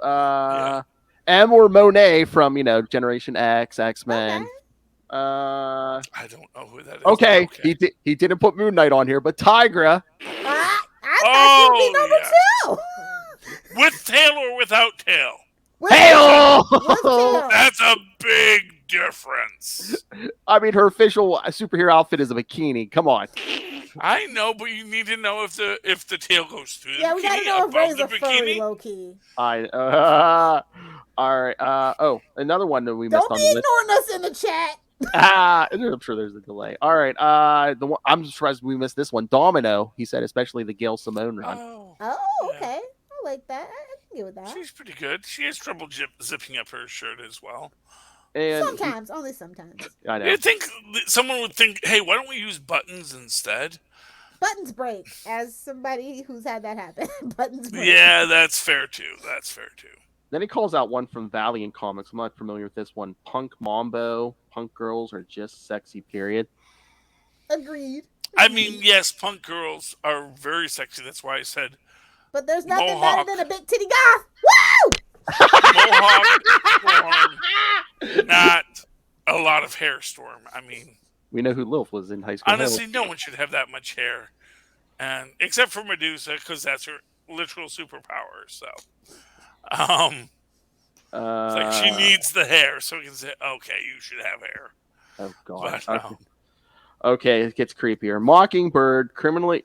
M or Monet from Generation X, X-Men. Okay. I don't know who that is. Okay, he didn't put Moon Knight on here, but Tigra. I thought she'd be number two. With tail or without tail? With tail. That's a big difference. I mean, her official superhero outfit is a bikini. Come on. I know, but you need to know if the tail goes through the bikini. Yeah, we gotta know if above Ray's the a furry, bikini. low key. All right. Another one that we missed Don't on be the list. ignoring us in the chat. I'm sure there's a delay. All right. The one I'm surprised we missed this one. Domino. He said, especially the Gail Simone run. Oh, okay. I like that. I can get with that. She's pretty good. She has trouble zipping up her shirt as well. And sometimes, only sometimes. I know. You think someone would think, hey, why don't we use buttons instead? Buttons break. As somebody who's had that happen, buttons break. Yeah, that's fair too. Then he calls out one from Valiant Comics. I'm not familiar with this one. Punk Mambo, Punk Girls are just sexy, period. Agreed. I mean, yes, punk girls are very sexy. That's why I said. But there's nothing Mohawk. better than a big titty goth. Woo! Mohawk Storm, not a lot of hair Storm. I mean, we know who Lilith was in high school. Honestly, no one should have that much hair, and except for Medusa, because that's her literal superpower. So, it's like she needs the hair, so we can say, okay, you should have hair. Oh God. But, okay, it gets creepier. Mockingbird, criminally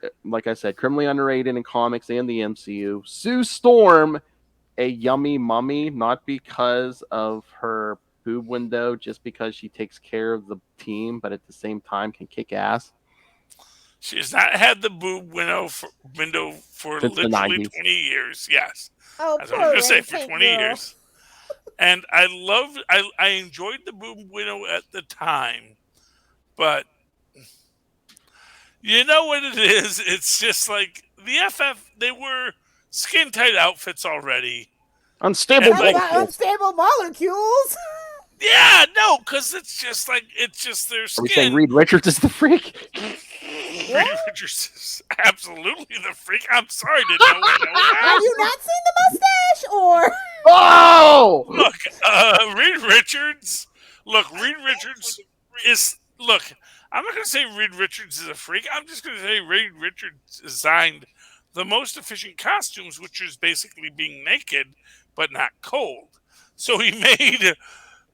underrated in comics and the MCU. Sue Storm, a yummy mummy, not because of her boob window, just because she takes care of the team, but at the same time can kick ass. She has not had the boob window for Since literally the 20 years. Yes. Oh, That's what I was going to say, for 20 years. And I enjoyed the boob window at the time, but you know what it is? It's just like the FF, they were skin tight outfits already. Unstable molecules. Yeah, no, because it's just their skin. Are we saying Reed Richards is the freak? Reed Richards is absolutely the freak. I'm sorry to know that. Have you not seen the mustache? Or oh, look, Reed Richards. Look, Reed Richards is. Look, I'm not going to say Reed Richards is a freak. I'm just going to say Reed Richards designed the most efficient costumes, which is basically being naked but not cold. So he made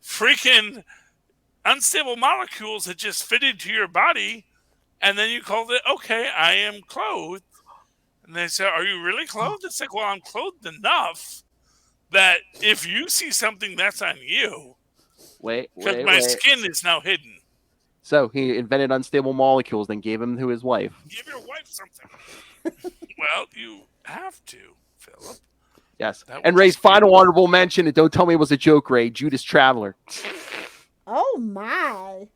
freaking unstable molecules that just fit into your body, and then you called it, okay, I am clothed. And they said, are you really clothed? It's like, well, I'm clothed enough that if you see something, that's on you. Because my skin is now hidden. So he invented unstable molecules, then gave them to his wife. Give your wife something. Well, you have to, Philip. Yes. And Ray's final honorable mention, and don't tell me it was a joke, Ray, Judas Traveler. Oh, my.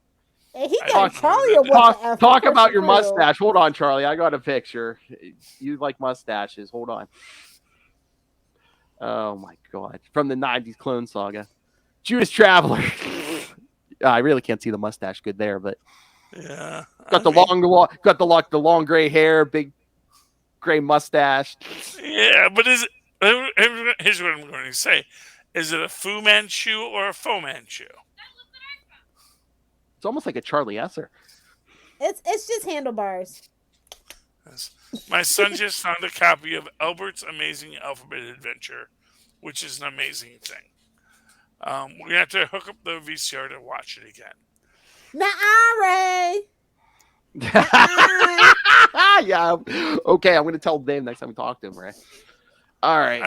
And he got Charlie talk about your mustache. Hold on, Charlie. I got a picture. You like mustaches. Hold on. Oh, my God. From the 90s Clone Saga. Judas Traveler. I really can't see the mustache good there, but yeah, got the long gray hair, big gray mustache. Yeah, but here's what I'm going to say: is it a Fu Manchu or a Fo Manchu? It's almost like a Charlie Esser. It's just handlebars. Yes. My son just found a copy of Albert's Amazing Alphabet Adventure, which is an amazing thing. We're going to have to hook up the VCR to watch it again. Nuh-uh, Ray. Yeah. Okay, I'm going to tell Dave next time we talk to him, Ray. All right.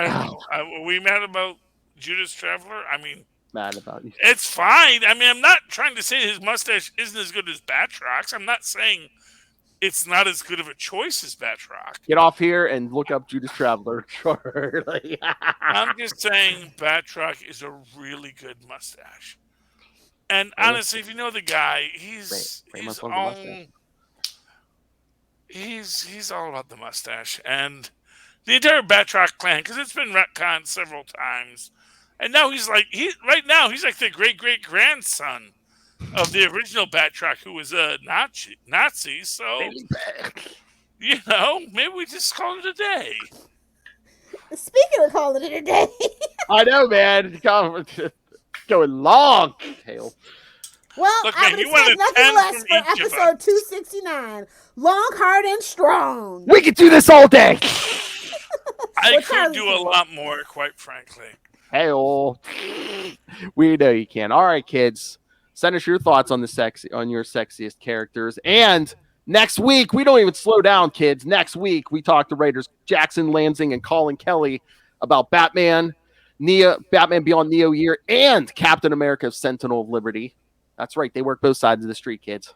Are we mad about Judas Traveler? I mean, mad about you. It's fine. I mean, I'm not trying to say his mustache isn't as good as Batrock's. I'm not saying it's not as good of a choice as Batroc. Get off here and look up Judas Traveler. Charlie. I'm just saying Batroc is a really good mustache. And honestly, if you know the guy, he's all about the mustache and the entire Batroc clan, because it's been retconned several times. And now he's like the great grandson of the original Batroc, who was a Nazi. So maybe we just call it a day. Speaking of calling it a day, I know, man. Going long, Hale. Well, Look, I man, would you wanted expect 10 nothing less from for each of episode us. 269. Long, hard, and strong. We could do this all day. I What could Charlie do said. a lot more, quite frankly. Hale. We know you can. All right, kids. Send us your thoughts on your sexiest characters. And next week, we don't even slow down, kids. Next week, we talk to writers Jackson Lansing and Colin Kelly about Batman Beyond Neo Year, and Captain America Sentinel of Liberty. That's right. They work both sides of the street, kids.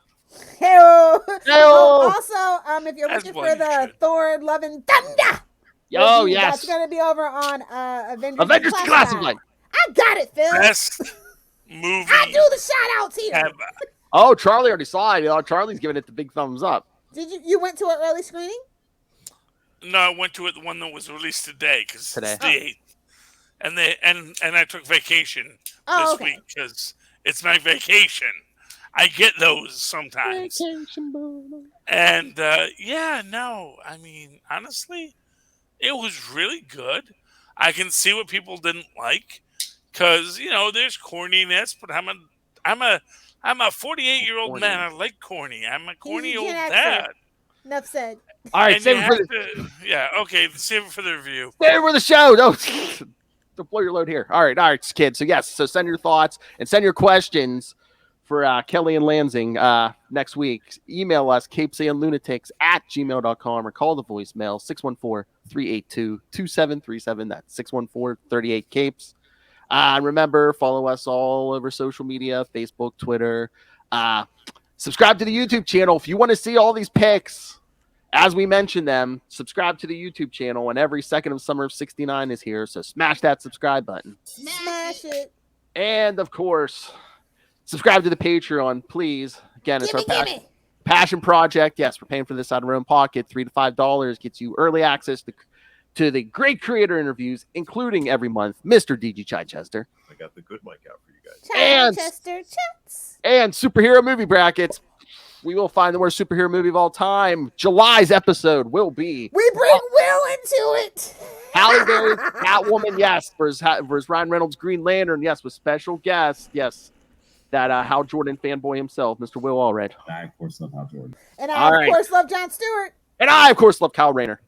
Hey-o. Hey-o. Also, if you're As looking well for the should. Thor Love and Thunder, Oh, review, yes. that's going to be over on Avengers Declassified. I got it, Phil. Best movie I do the shout outs here. ever. Oh, Charlie already saw it. Charlie's giving it the big thumbs up. Did you went to an early screening? No, I went to it, the one that was released today, because it's Today. the 8th. And I took vacation this week because it's my vacation. I get those sometimes. And I mean, honestly, it was really good. I can see what people didn't like because there's corniness, but I'm a 48-year-old man. I like corny. I'm a corny old dad. Enough said. All right, And save you it for have to, okay, save it for the review. Save it for the show. No, don't blow your load here. All right, kids. So send your thoughts and send your questions for Kelly and Lansing next week. Email us, CapesandLunatics@gmail.com, or call the voicemail, 614-382-2737. That's 614-38-CAPES. Remember, follow us all over social media, Facebook, Twitter. Subscribe to the YouTube channel. If you want to see all these pics, as we mentioned them, subscribe to the YouTube channel, and every second of Summer of 69 is here, so smash that subscribe button. Smash it. And, of course, subscribe to the Patreon, please. Again, it's our passion project. Yes, we're paying for this out of our own pocket. $3 to $5 gets you early access to the great creator interviews, including every month, Mr. DG Chichester. I got the good mic out for you guys. Chichester Chats. And superhero movie brackets. We will find the worst superhero movie of all time. July's episode will be... We bring Will into it. Halle Berry, Catwoman, yes, versus Ryan Reynolds, Green Lantern, yes, with special guest, yes, that Hal Jordan fanboy himself, Mr. Will Allred. I, of course, love Hal Jordan. And I, of course, love Jon Stewart. And I, of course, love Kyle Rayner.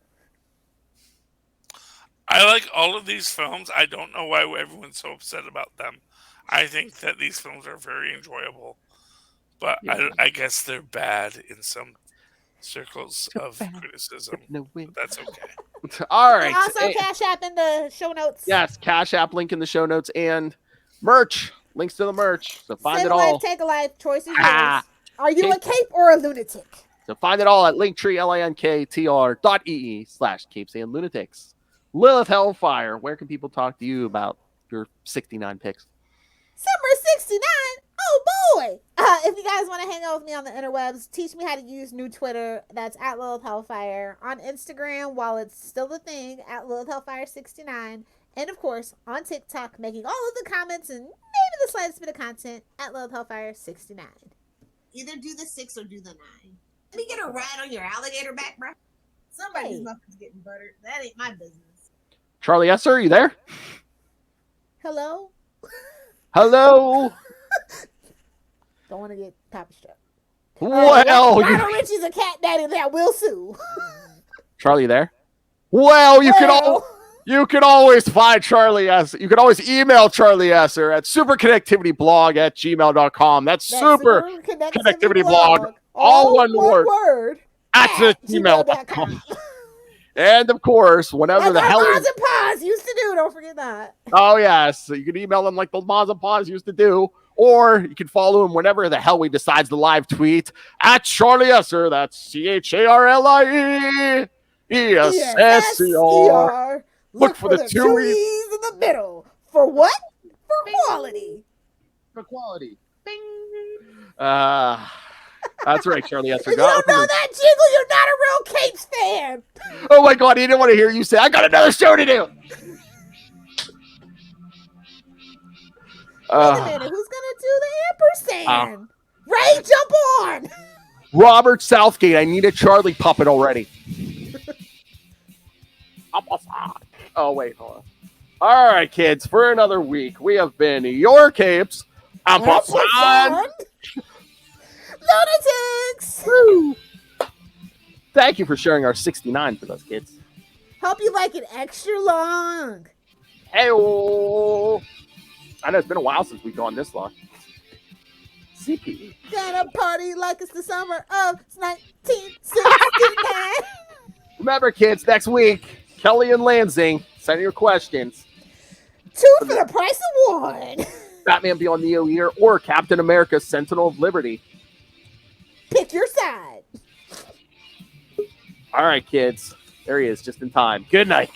I like all of these films. I don't know why everyone's so upset about them. I think that these films are very enjoyable. But I guess they're bad in some circles of criticism. No way. But that's okay. All right. And also, Cash App in the show notes. Yes, Cash App link in the show notes and merch. Links to the merch. So find Save it a all. life, take a life. Choice is yours. Are you a cape or a lunatic? So find it all at linktree, linktr.ee/CapesandLunatics. Lilith Hellfire, where can people talk to you about your 69 picks? Summer 69? Oh, boy. If you guys want to hang out with me on the interwebs, teach me how to use new Twitter. That's at Lilith Hellfire. On Instagram, while it's still the thing, at Lilith Hellfire 69. And, of course, on TikTok, making all of the comments and maybe the slightest bit of content at Lilith Hellfire 69. Either do the 6 or do the 9. Let me get a ride on your alligator back, bro. Somebody's muffins getting buttered. That ain't my business. Charlie Esser, are you there? Hello? Hello? Don't want to get top struck. Well, Lionel Richie's a cat daddy that will sue. Charlie, you there? Well, you can always find Charlie Esser. You can always email Charlie Esser at superconnectivityblog@gmail.com. That's super connectivity blog. All one word. At gmail.com. And of course, whenever the hell Maz and Paz used to do, don't forget that. Oh yes, so you can email them like the Maz and Paz used to do. Or you can follow him whenever the hell he decides to live tweet at Charlie Esser. That's CharlieEsser. ESSER. Look for the two E's. E's in the middle. For what? For quality. For quality. That's right, Charlie Esser. If you don't know that jingle, you're not a real Capes fan. Oh my God, he didn't want to hear you say, I got another show to do. Wait a minute, who's gonna do the ampersand? Ray, jump on! Robert Southgate, I need a Charlie puppet already. Oh, wait, hold on. All right, kids, for another week, we have been your Capes. Lunatics! Woo. Thank you for sharing our 69 with us, kids. Hope you like it extra long. Hey-oh. I know it's been a while since we've gone this long. CP. Gonna party like it's the summer of 1969. Remember, kids, next week, Kelly and Lansing, send your questions. 2 for the price of 1. Batman Beyond the Year or Captain America Sentinel of Liberty. Pick your side. All right, kids. There he is, just in time. Good night.